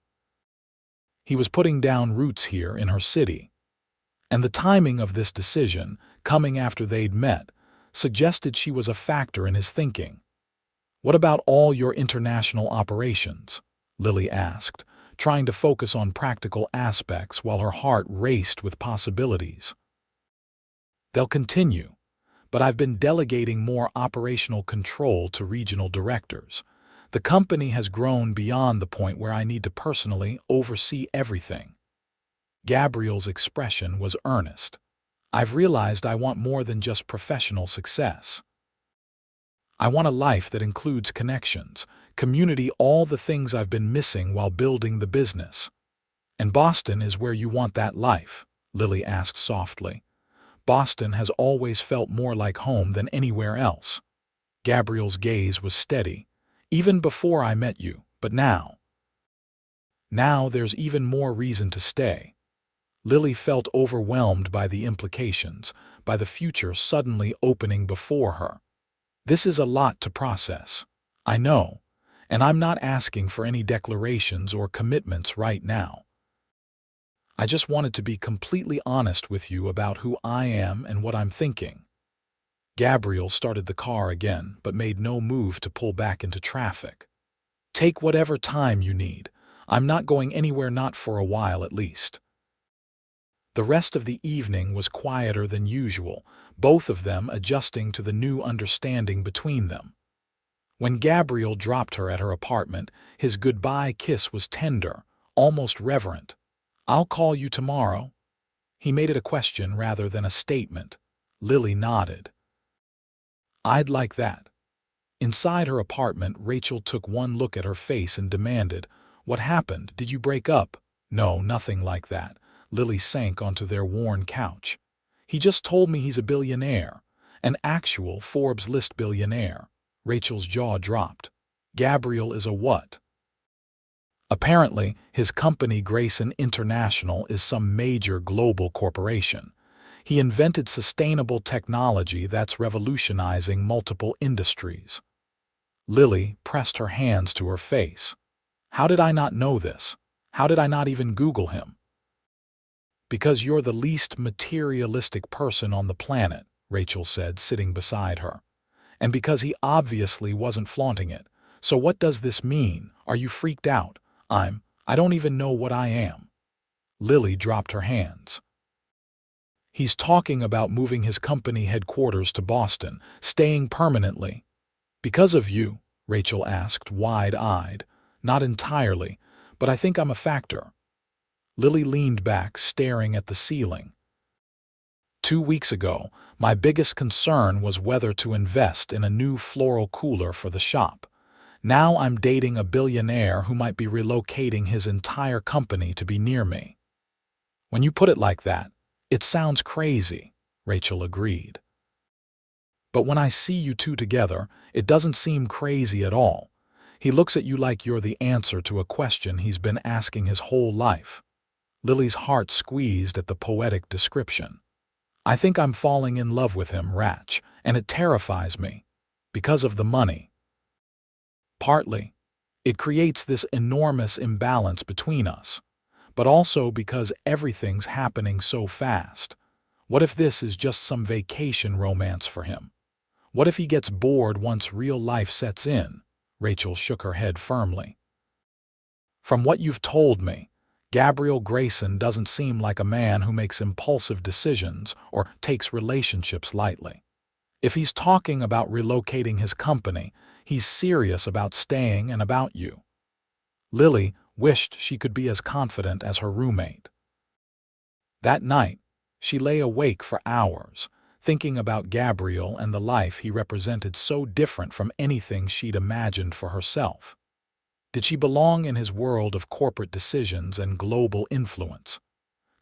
Speaker 1: He was putting down roots here in her city. And the timing of this decision, coming after they'd met, suggested she was a factor in his thinking. What about all your international operations? Lily asked, trying to focus on practical aspects while her heart raced with possibilities. They'll continue, but I've been delegating more operational control to regional directors. The company has grown beyond the point where I need to personally oversee everything. Gabriel's expression was earnest. I've realized I want more than just professional success. I want a life that includes connections, community, all the things I've been missing while building the business. And Boston is where you want that life? Lily asked softly. Boston has always felt more like home than anywhere else. Gabriel's gaze was steady. Even before I met you, but now. Now there's even more reason to stay. Lily felt overwhelmed by the implications, by the future suddenly opening before her. This is a lot to process. I know, and I'm not asking for any declarations or commitments right now. I just wanted to be completely honest with you about who I am and what I'm thinking. Gabriel started the car again, but made no move to pull back into traffic. Take whatever time you need. I'm not going anywhere, not for a while at least. The rest of the evening was quieter than usual, both of them adjusting to the new understanding between them. When Gabriel dropped her at her apartment, his goodbye kiss was tender, almost reverent. I'll call you tomorrow. He made it a question rather than a statement. Lily nodded. I'd like that. Inside her apartment, Rachel took one look at her face and demanded, What happened? Did you break up? No, nothing like that. Lily sank onto their worn couch. He just told me he's a billionaire. An actual Forbes list billionaire. Rachel's jaw dropped. Gabriel is a what? Apparently, his company Grayson International is some major global corporation. He invented sustainable technology that's revolutionizing multiple industries. Lily pressed her hands to her face. How did I not know this? How did I not even Google him? Because you're the least materialistic person on the planet, Rachel said, sitting beside her. And because he obviously wasn't flaunting it. So what does this mean? Are you freaked out? I don't even know what I am. Lily dropped her hands. He's talking about moving his company headquarters to Boston, staying permanently. Because of you? Rachel asked, wide-eyed. Not entirely, but I think I'm a factor. Lily leaned back, staring at the ceiling. 2 weeks ago, my biggest concern was whether to invest in a new floral cooler for the shop. Now I'm dating a billionaire who might be relocating his entire company to be near me. When you put it like that, it sounds crazy, Rachel agreed. But when I see you two together, it doesn't seem crazy at all. He looks at you like you're the answer to a question he's been asking his whole life. Lily's heart squeezed at the poetic description. I think I'm falling in love with him, Ratch, and it terrifies me. Because of the money. Partly. It creates this enormous imbalance between us. but also because everything's happening so fast. What if this is just some vacation romance for him? What if he gets bored once real life sets in? Rachel shook her head firmly. From what you've told me, Gabriel Grayson doesn't seem like a man who makes impulsive decisions or takes relationships lightly. If he's talking about relocating his company, he's serious about staying and about you. Lily wished she could be as confident as her roommate. That night, she lay awake for hours, thinking about Gabriel and the life he represented so different from anything she'd imagined for herself. Did she belong in his world of corporate decisions and global influence?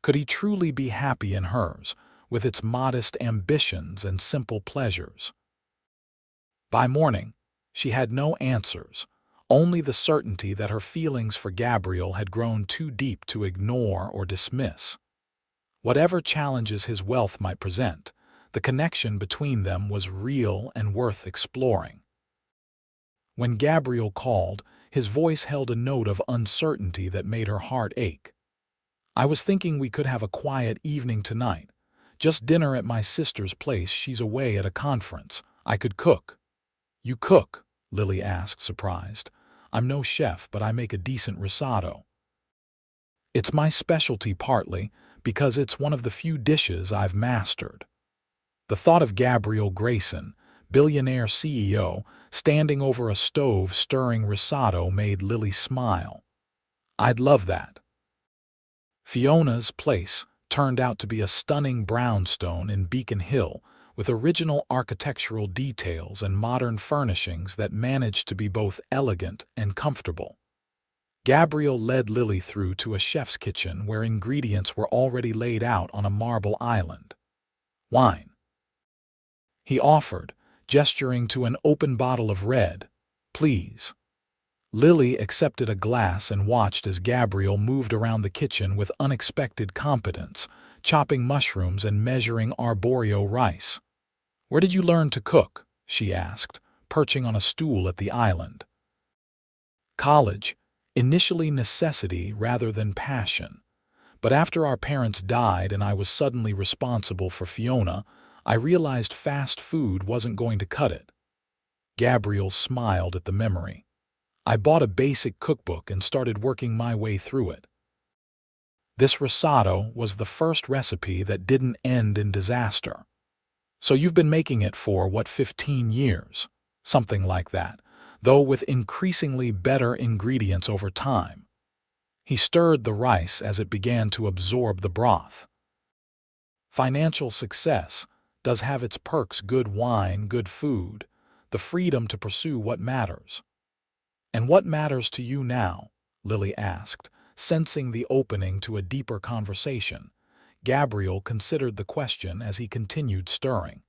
Speaker 1: Could he truly be happy in hers, with its modest ambitions and simple pleasures? By morning, she had no answers, only the certainty that her feelings for Gabriel had grown too deep to ignore or dismiss. Whatever challenges his wealth might present, the connection between them was real and worth exploring. When Gabriel called, his voice held a note of uncertainty that made her heart ache. "I was thinking we could have a quiet evening tonight. Just dinner at my sister's place. She's away at a conference. I could cook." "You cook?" Lily asked, surprised. "I'm no chef, but I make a decent risotto." "It's my specialty partly because it's one of the few dishes I've mastered." The thought of Gabriel Grayson, Billionaire CEO, standing over a stove stirring risotto made Lily smile. "I'd love that." Fiona's place turned out to be a stunning brownstone in Beacon Hill with original architectural details and modern furnishings that managed to be both elegant and comfortable. Gabriel led Lily through to a chef's kitchen where ingredients were already laid out on a marble island. "Wine," he offered, gesturing to an open bottle of red. "Please." Lily accepted a glass and watched as Gabriel moved around the kitchen with unexpected competence, chopping mushrooms and measuring arborio rice. "Where did you learn to cook?" she asked, perching on a stool at the island. "College, initially necessity rather than passion. But after our parents died and I was suddenly responsible for Fiona, I realized fast food wasn't going to cut it." Gabriel smiled at the memory. "I bought a basic cookbook and started working my way through it." This risotto was the first recipe that didn't end in disaster. "So you've been making it for, 15 years? Something like that, though with increasingly better ingredients over time." He stirred the rice as it began to absorb the broth. "Financial success does have its perks: good wine, good food, the freedom to pursue what matters." "And what matters to you now?" Lily asked, sensing the opening to a deeper conversation. Gabriel considered the question as he continued stirring.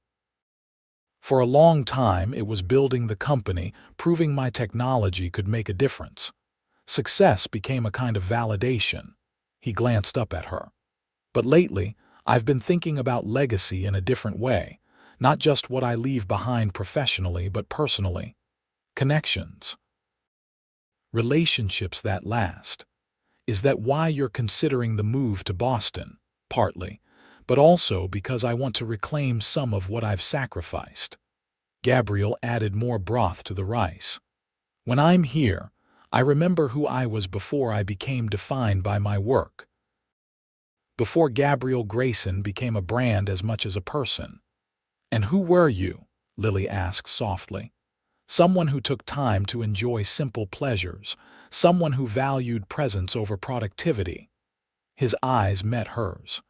Speaker 1: "For a long time it was building the company, proving my technology could make a difference. Success became a kind of validation." He glanced up at her. "But lately, I've been thinking about legacy in a different way, not just what I leave behind professionally but personally. Connections. Relationships that last. Is that why you're considering the move to Boston?" "Partly, but also because I want to reclaim some of what I've sacrificed." Gabriel added more broth to the rice. "When I'm here, I remember who I was before I became defined by my work. Before Gabriel Grayson became a brand as much as a person." "And who were you?" Lily asked softly. "Someone who took time to enjoy simple pleasures, someone who valued presence over productivity." His eyes met hers.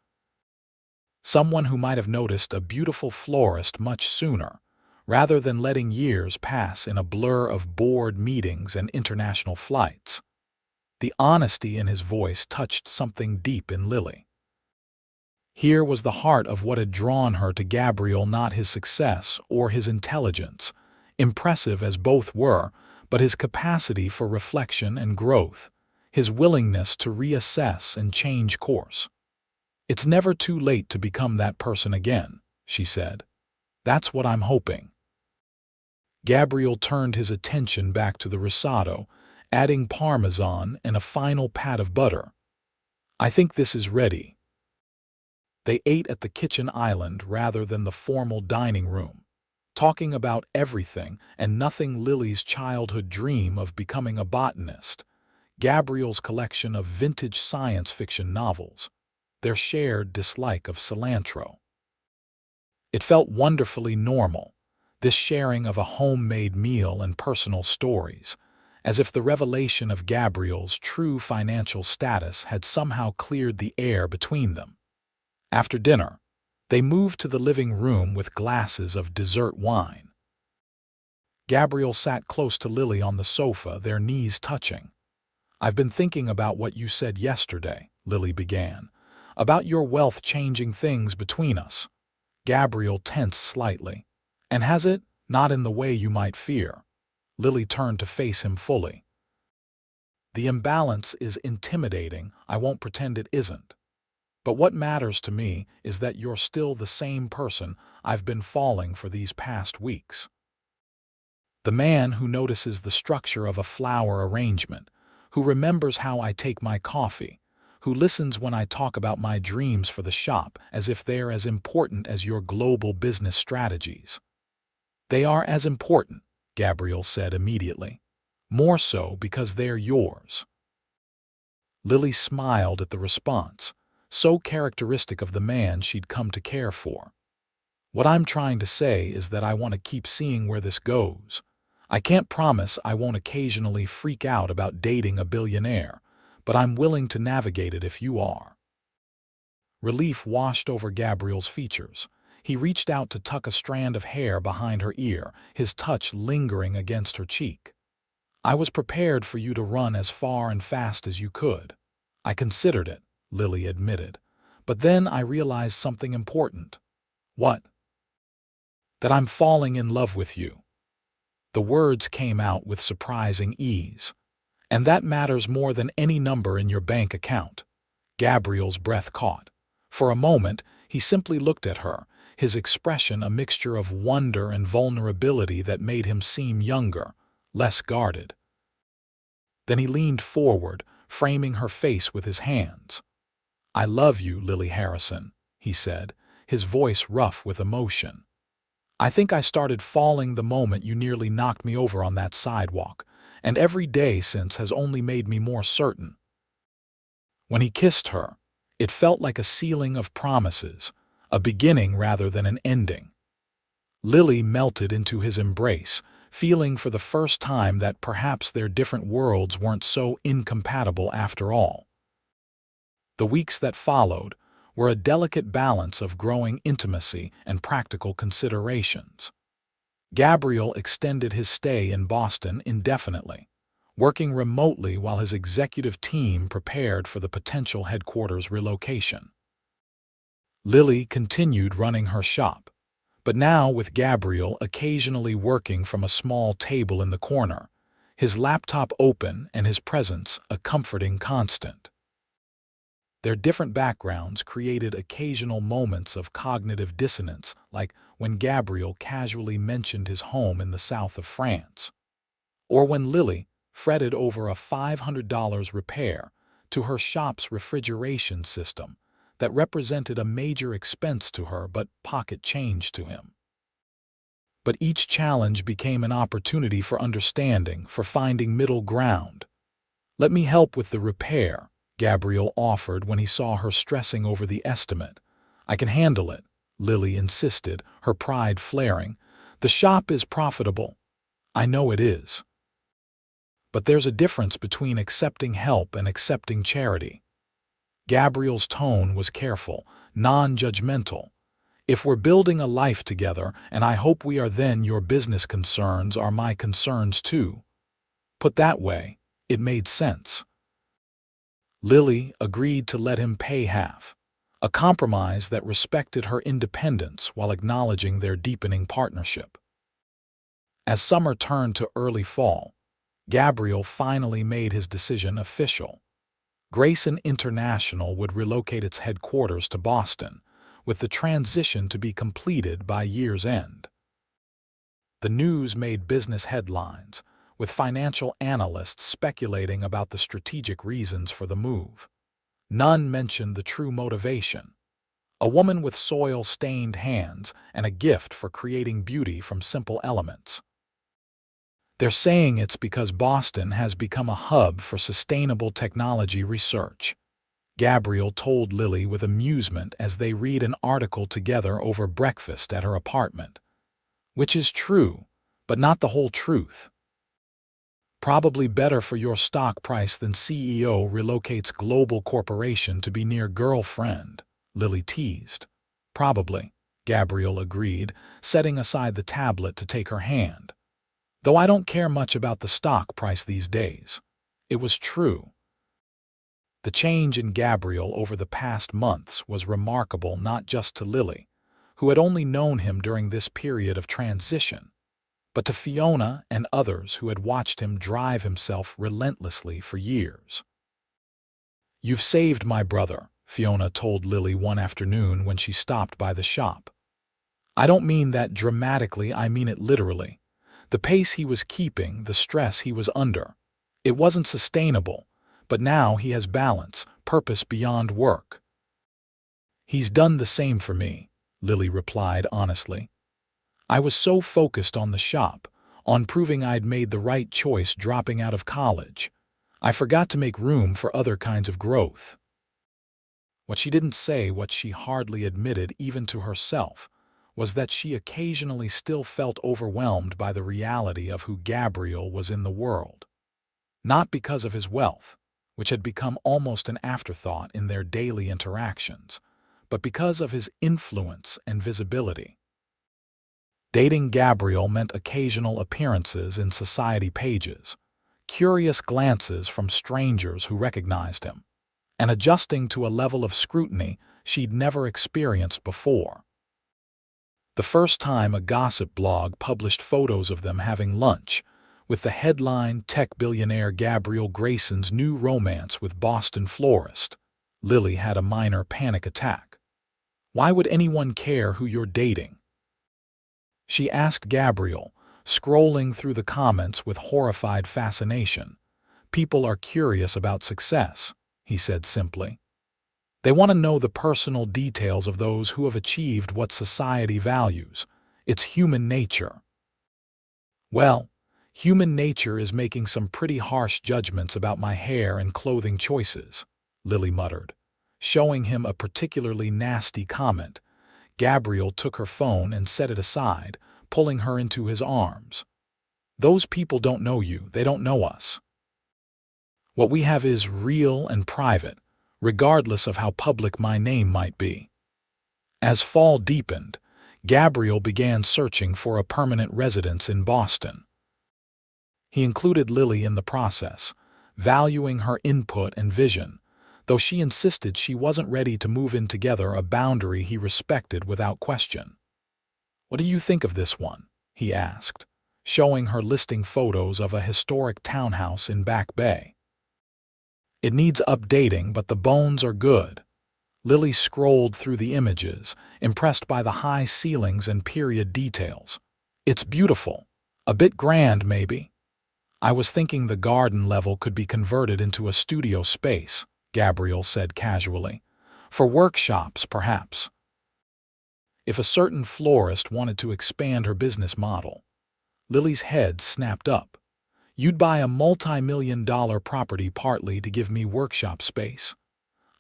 Speaker 1: "Someone who might have noticed a beautiful florist much sooner, rather than letting years pass in a blur of board meetings and international flights." The honesty in his voice touched something deep in Lily. Here was the heart of what had drawn her to Gabriel: not his success or his intelligence, impressive as both were, but his capacity for reflection and growth, his willingness to reassess and change course. "It's never too late to become that person again," she said. "That's what I'm hoping." Gabriel turned his attention back to the risotto, adding parmesan and a final pat of butter. I think this is ready." They ate at the kitchen island rather than the formal dining room, talking about everything and nothing: Lily's childhood dream of becoming a botanist, Gabriel's collection of vintage science fiction novels, their shared dislike of cilantro. It felt wonderfully normal, this sharing of a homemade meal and personal stories, as if the revelation of Gabriel's true financial status had somehow cleared the air between them. After dinner, they moved to the living room with glasses of dessert wine. Gabriel sat close to Lily on the sofa, their knees touching. "I've been thinking about what you said yesterday," Lily began, "about your wealth changing things between us." Gabriel tensed slightly. "And has it? Not in the way you might fear." Lily turned to face him fully. "The imbalance is intimidating, I won't pretend it isn't. But what matters to me is that you're still the same person I've been falling for these past weeks. The man who notices the structure of a flower arrangement, who remembers how I take my coffee, who listens when I talk about my dreams for the shop as if they're as important as your global business strategies." "They are as important," Gabriel said immediately. "More so because they're yours." Lily smiled at the response, so characteristic of the man she'd come to care for. "What I'm trying to say is that I want to keep seeing where this goes. I can't promise I won't occasionally freak out about dating a billionaire, but I'm willing to navigate it if you are." Relief washed over Gabriel's features. He reached out to tuck a strand of hair behind her ear, his touch lingering against her cheek. "I was prepared for you to run as far and fast as you could. I considered it," Lily admitted. "But then I realized something important." "What?" "That I'm falling in love with you." The words came out with surprising ease. "And that matters more than any number in your bank account." Gabriel's breath caught. For a moment, he simply looked at her, his expression a mixture of wonder and vulnerability that made him seem younger, less guarded. Then he leaned forward, framing her face with his hands. "I love you, Lily Harrison," he said, his voice rough with emotion. "I think I started falling the moment you nearly knocked me over on that sidewalk, and every day since has only made me more certain." When he kissed her, it felt like a sealing of promises, a beginning rather than an ending. Lily melted into his embrace, feeling for the first time that perhaps their different worlds weren't so incompatible after all. The weeks that followed were a delicate balance of growing intimacy and practical considerations. Gabriel extended his stay in Boston indefinitely, working remotely while his executive team prepared for the potential headquarters relocation. Lily continued running her shop, but now with Gabriel occasionally working from a small table in the corner, his laptop open and his presence a comforting constant. Their different backgrounds created occasional moments of cognitive dissonance, like when Gabriel casually mentioned his home in the south of France, or when Lily fretted over a $500 repair to her shop's refrigeration system that represented a major expense to her but pocket change to him. But each challenge became an opportunity for understanding, for finding middle ground. "Let me help with the repair," Gabriel offered when he saw her stressing over the estimate. "I can handle it," Lily insisted, her pride flaring. "The shop is profitable." "I know it is. But there's a difference between accepting help and accepting charity." Gabriel's tone was careful, non-judgmental. "If we're building a life together, and I hope we are, then your business concerns are my concerns too." Put that way, it made sense. Lily agreed to let him pay half, a compromise that respected her independence while acknowledging their deepening partnership. As summer turned to early fall, Gabriel finally made his decision official. Grayson International would relocate its headquarters to Boston, with the transition to be completed by year's end. The news made business headlines, with financial analysts speculating about the strategic reasons for the move. None mentioned the true motivation: a woman with soil-stained hands and a gift for creating beauty from simple elements. They're saying it's because Boston has become a hub for sustainable technology research, Gabriel told Lily with amusement as they read an article together over breakfast at her apartment. Which is true, but not the whole truth. Probably better for your stock price than CEO relocates global corporation to be near girlfriend, Lily teased. Probably, Gabriel agreed, setting aside the tablet to take her hand. Though I don't care much about the stock price these days. It was true. The change in Gabriel over the past months was remarkable not just to Lily, who had only known him during this period of transition, but to Fiona and others who had watched him drive himself relentlessly for years. "You've saved my brother," Fiona told Lily one afternoon when she stopped by the shop. "I don't mean that dramatically, I mean it literally. The pace he was keeping, the stress he was under. It wasn't sustainable, but now he has balance, purpose beyond work." "He's done the same for me," Lily replied honestly. "I was so focused on the shop, on proving I'd made the right choice dropping out of college. I forgot to make room for other kinds of growth." What she didn't say, what she hardly admitted even to herself, was that she occasionally still felt overwhelmed by the reality of who Gabriel was in the world. Not because of his wealth, which had become almost an afterthought in their daily interactions, but because of his influence and visibility. Dating Gabriel meant occasional appearances in society pages, curious glances from strangers who recognized him, and adjusting to a level of scrutiny she'd never experienced before. The first time a gossip blog published photos of them having lunch, with the headline "Tech Billionaire Gabriel Grayson's New Romance with Boston Florist," Lily had a minor panic attack. "Why would anyone care who you're dating?" she asked Gabriel, scrolling through the comments with horrified fascination. "People are curious about success," he said simply. "They want to know the personal details of those who have achieved what society values. It's human nature." "Well, human nature is making some pretty harsh judgments about my hair and clothing choices," Lily muttered. Showing him a particularly nasty comment, Gabriel took her phone and set it aside, pulling her into his arms. "Those people don't know you, they don't know us. What we have is real and private, regardless of how public my name might be." As fall deepened, Gabriel began searching for a permanent residence in Boston. He included Lily in the process, valuing her input and vision, though she insisted she wasn't ready to move in together, a boundary he respected without question. "What do you think of this one?" he asked, showing her listing photos of a historic townhouse in Back Bay. "It needs updating, but the bones are good." Lily scrolled through the images, impressed by the high ceilings and period details. "It's beautiful. A bit grand, maybe." "I was thinking the garden level could be converted into a studio space," Gabriel said casually. "For workshops, perhaps." If a certain florist wanted to expand her business model, Lily's head snapped up. "You'd buy a multi-million-dollar property partly to give me workshop space."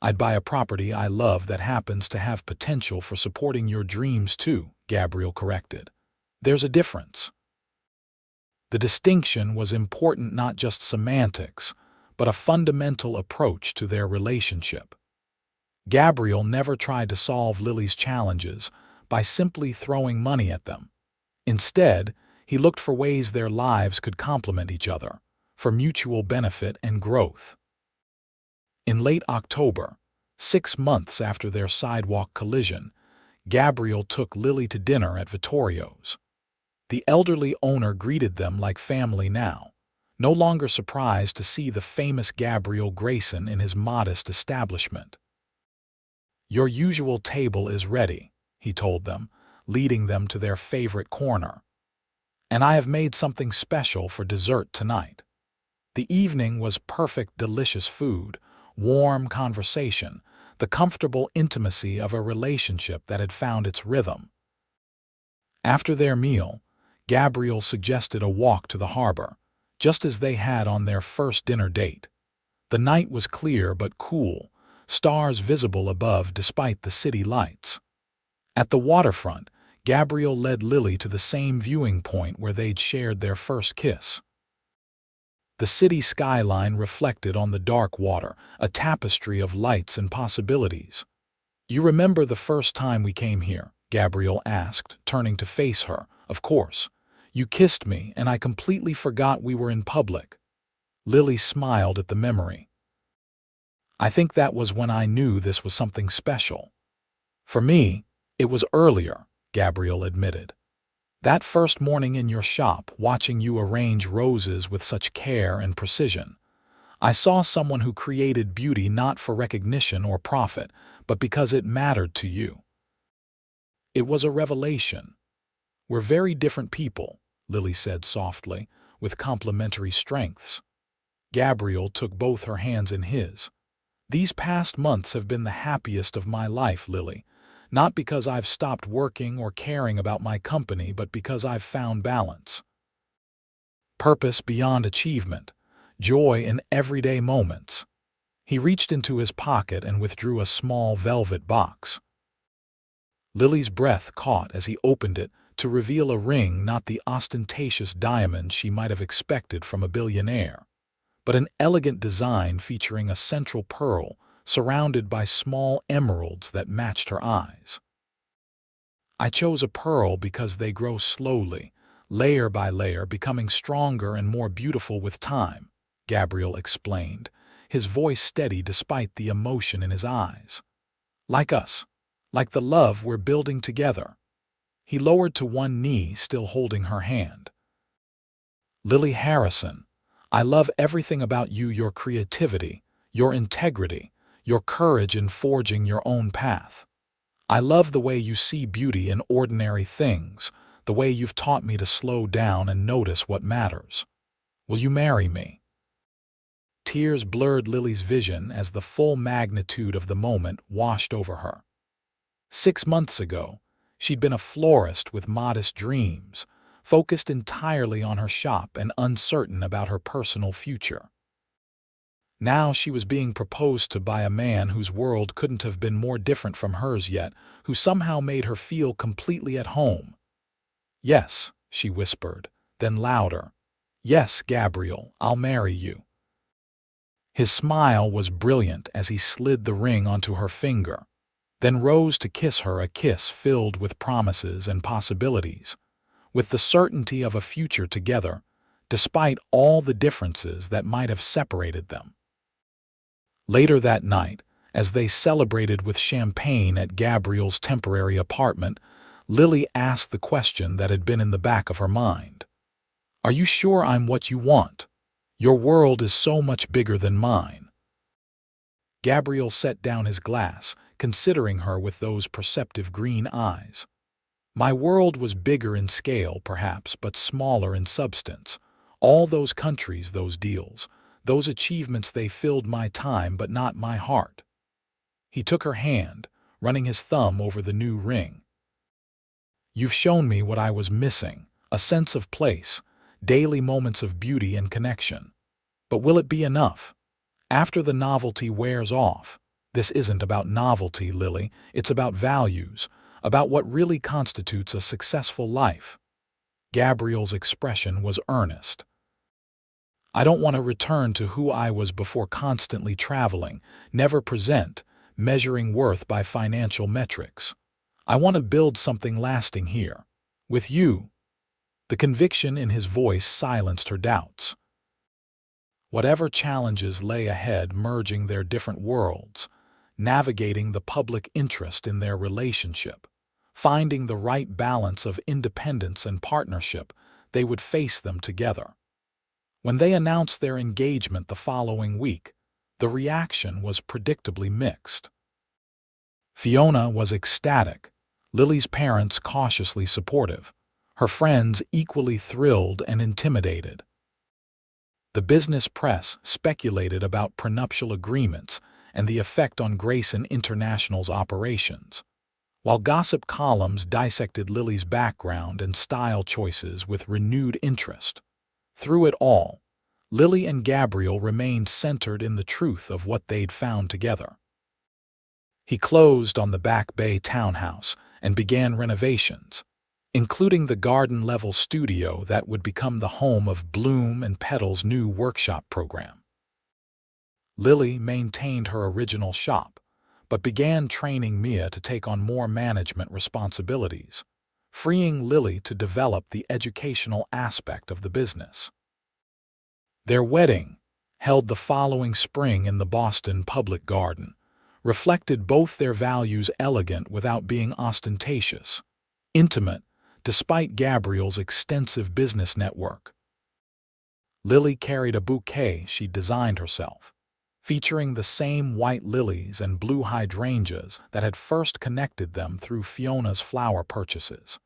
Speaker 1: "I'd buy a property I love that happens to have potential for supporting your dreams too," Gabriel corrected. "There's a difference." The distinction was important, not just semantics, but a fundamental approach to their relationship. Gabriel never tried to solve Lily's challenges by simply throwing money at them. Instead, he looked for ways their lives could complement each other, for mutual benefit and growth. In late October, 6 months after their sidewalk collision, Gabriel took Lily to dinner at Vittorio's. The elderly owner greeted them like family now, no longer surprised to see the famous Gabriel Grayson in his modest establishment. "Your usual table is ready," he told them, leading them to their favorite corner. "And I have made something special for dessert tonight." The evening was perfect, delicious food, warm conversation, the comfortable intimacy of a relationship that had found its rhythm. After their meal, Gabriel suggested a walk to the harbor, just as they had on their first dinner date. The night was clear but cool, stars visible above despite the city lights. At the waterfront, Gabriel led Lily to the same viewing point where they'd shared their first kiss. The city skyline reflected on the dark water, a tapestry of lights and possibilities. "You remember the first time we came here?" Gabriel asked, turning to face her. "Of course. You kissed me, and I completely forgot we were in public." Lily smiled at the memory. "I think that was when I knew this was something special." "For me, it was earlier," Gabriel admitted. "That first morning in your shop, watching you arrange roses with such care and precision. I saw someone who created beauty not for recognition or profit, but because it mattered to you." It was a revelation. "We're very different people," Lily said softly, "with complementary strengths." Gabriel took both her hands in his. "These past months have been the happiest of my life, Lily. Not because I've stopped working or caring about my company, but because I've found balance. Purpose beyond achievement, joy in everyday moments." He reached into his pocket and withdrew a small velvet box. Lily's breath caught as he opened it to reveal a ring, not the ostentatious diamond she might have expected from a billionaire, but an elegant design featuring a central pearl surrounded by small emeralds that matched her eyes. "I chose a pearl because they grow slowly, layer by layer, becoming stronger and more beautiful with time," Gabriel explained, his voice steady despite the emotion in his eyes. "Like us, like the love we're building together." He lowered to one knee, still holding her hand. "Lily Harrison, I love everything about you, your creativity, your integrity, your courage in forging your own path. I love the way you see beauty in ordinary things, the way you've taught me to slow down and notice what matters. Will you marry me?" Tears blurred Lily's vision as the full magnitude of the moment washed over her. 6 months ago, she'd been a florist with modest dreams, focused entirely on her shop and uncertain about her personal future. Now she was being proposed to by a man whose world couldn't have been more different from hers yet, who somehow made her feel completely at home. "Yes," she whispered, then louder. "Yes, Gabriel, I'll marry you." His smile was brilliant as he slid the ring onto her finger, then rose to kiss her, a kiss filled with promises and possibilities, with the certainty of a future together, despite all the differences that might have separated them. Later that night, as they celebrated with champagne at Gabriel's temporary apartment, Lily asked the question that had been in the back of her mind. "Are you sure I'm what you want? Your world is so much bigger than mine." Gabriel set down his glass, considering her with those perceptive green eyes. "My world was bigger in scale, perhaps, but smaller in substance. All those countries, those deals, those achievements, they filled my time but not my heart." He took her hand, running his thumb over the new ring. "You've shown me what I was missing, a sense of place, daily moments of beauty and connection. But will it be enough? After the novelty wears off?" "This isn't about novelty, Lily. It's about values, about what really constitutes a successful life." Gabriel's expression was earnest. "I don't want to return to who I was before, constantly traveling, never present, measuring worth by financial metrics. I want to build something lasting here. With you." The conviction in his voice silenced her doubts. Whatever challenges lay ahead, merging their different worlds, navigating the public interest in their relationship, finding the right balance of independence and partnership, they would face them together. When they announced their engagement the following week, the reaction was predictably mixed. Fiona was ecstatic, Lily's parents cautiously supportive, her friends equally thrilled and intimidated. The business press speculated about prenuptial agreements, and the effect on Grayson International's operations, while gossip columns dissected Lily's background and style choices with renewed interest. Through it all, Lily and Gabriel remained centered in the truth of what they'd found together. He closed on the Back Bay townhouse and began renovations, including the garden-level studio that would become the home of Bloom and Petal's new workshop program. Lily maintained her original shop, but began training Mia to take on more management responsibilities, freeing Lily to develop the educational aspect of the business. Their wedding, held the following spring in the Boston Public Garden, reflected both their values: elegant without being ostentatious, intimate despite Gabriel's extensive business network. Lily carried a bouquet she'd designed herself, featuring the same white lilies and blue hydrangeas that had first connected them through Fiona's flower purchases.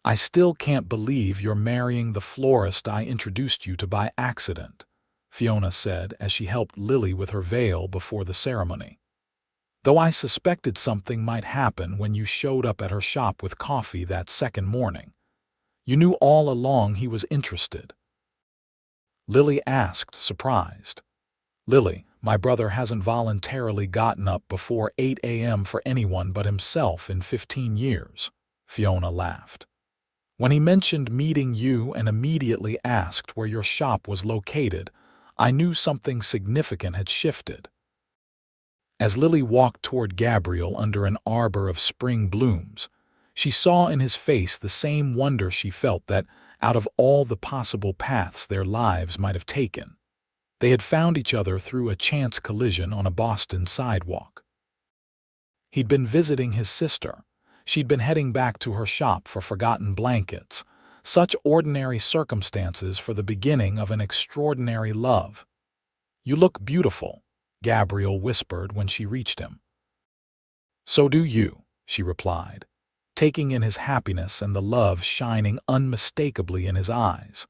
Speaker 1: "I still can't believe you're marrying the florist I introduced you to by accident," Fiona said as she helped Lily with her veil before the ceremony. "Though I suspected something might happen when you showed up at her shop with coffee that second morning. You knew all along he was interested." Lily asked, surprised. "Lily, my brother hasn't voluntarily gotten up before 8 a.m. for anyone but himself in 15 years, Fiona laughed. "When he mentioned meeting you and immediately asked where your shop was located, I knew something significant had shifted." As Lily walked toward Gabriel under an arbor of spring blooms, she saw in his face the same wonder she felt that, out of all the possible paths their lives might have taken, they had found each other through a chance collision on a Boston sidewalk. He'd been visiting his sister. She'd been heading back to her shop for forgotten blankets. Such ordinary circumstances for the beginning of an extraordinary love. "You look beautiful," Gabriel whispered when she reached him. "So do you," she replied, taking in his happiness and the love shining unmistakably in his eyes.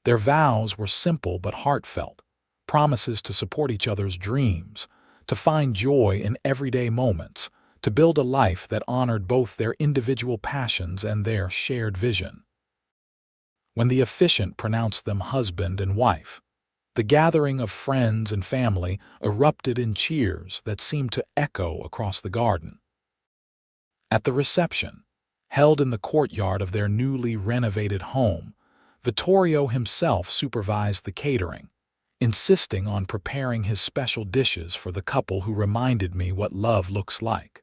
Speaker 1: Their vows were simple but heartfelt, promises to support each other's dreams, to find joy in everyday moments, to build a life that honored both their individual passions and their shared vision. When the officiant pronounced them husband and wife, the gathering of friends and family erupted in cheers that seemed to echo across the garden. At the reception, held in the courtyard of their newly renovated home, Vittorio himself supervised the catering, insisting on preparing his special dishes for the couple who reminded me what love looks like.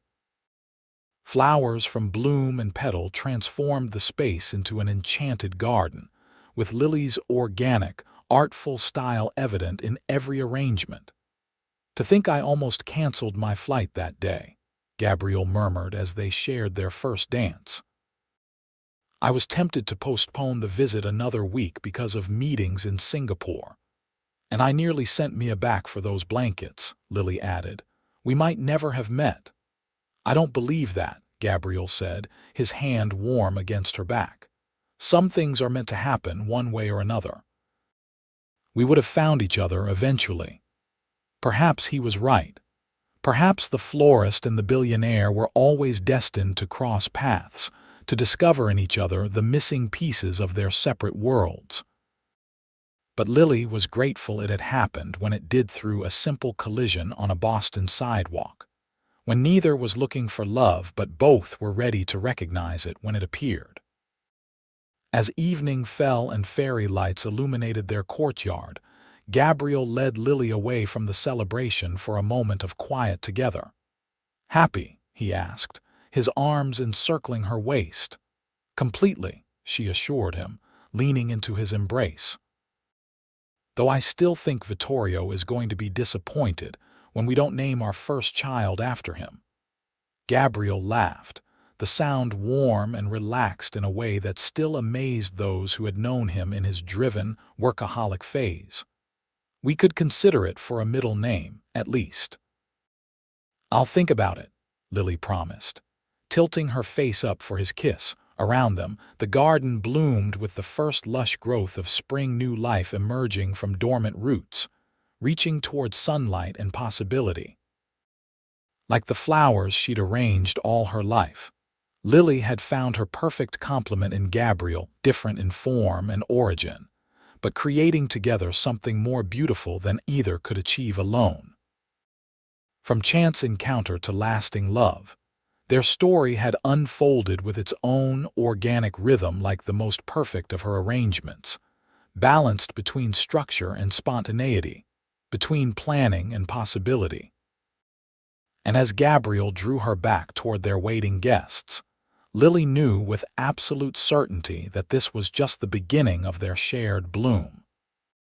Speaker 1: Flowers from Bloom and Petal transformed the space into an enchanted garden, with Lily's organic, artful style evident in every arrangement. "To think I almost canceled my flight that day," Gabriel murmured as they shared their first dance. "I was tempted to postpone the visit another week because of meetings in Singapore. And I nearly sent Mia back for those blankets," Lily added. "We might never have met." "I don't believe that," Gabriel said, his hand warm against her back. "Some things are meant to happen one way or another. We would have found each other eventually." Perhaps he was right. Perhaps the florist and the billionaire were always destined to cross paths, to discover in each other the missing pieces of their separate worlds. But Lily was grateful it had happened when it did, through a simple collision on a Boston sidewalk, when neither was looking for love but both were ready to recognize it when it appeared. As evening fell and fairy lights illuminated their courtyard, Gabriel led Lily away from the celebration for a moment of quiet together. "Happy?" he asked, his arms encircling her waist. "Completely," she assured him, leaning into his embrace. "Though I still think Vittorio is going to be disappointed when we don't name our first child after him." Gabriel laughed, the sound warm and relaxed in a way that still amazed those who had known him in his driven, workaholic phase. "We could consider it for a middle name, at least." "I'll think about it," Lily promised, tilting her face up for his kiss. Around them, the garden bloomed with the first lush growth of spring, new life emerging from dormant roots, reaching toward sunlight and possibility. Like the flowers she'd arranged all her life, Lily had found her perfect complement in Gabriel, different in form and origin, but creating together something more beautiful than either could achieve alone. From chance encounter to lasting love, their story had unfolded with its own organic rhythm like the most perfect of her arrangements, balanced between structure and spontaneity, between planning and possibility. And as Gabriel drew her back toward their waiting guests, Lily knew with absolute certainty that this was just the beginning of their shared bloom.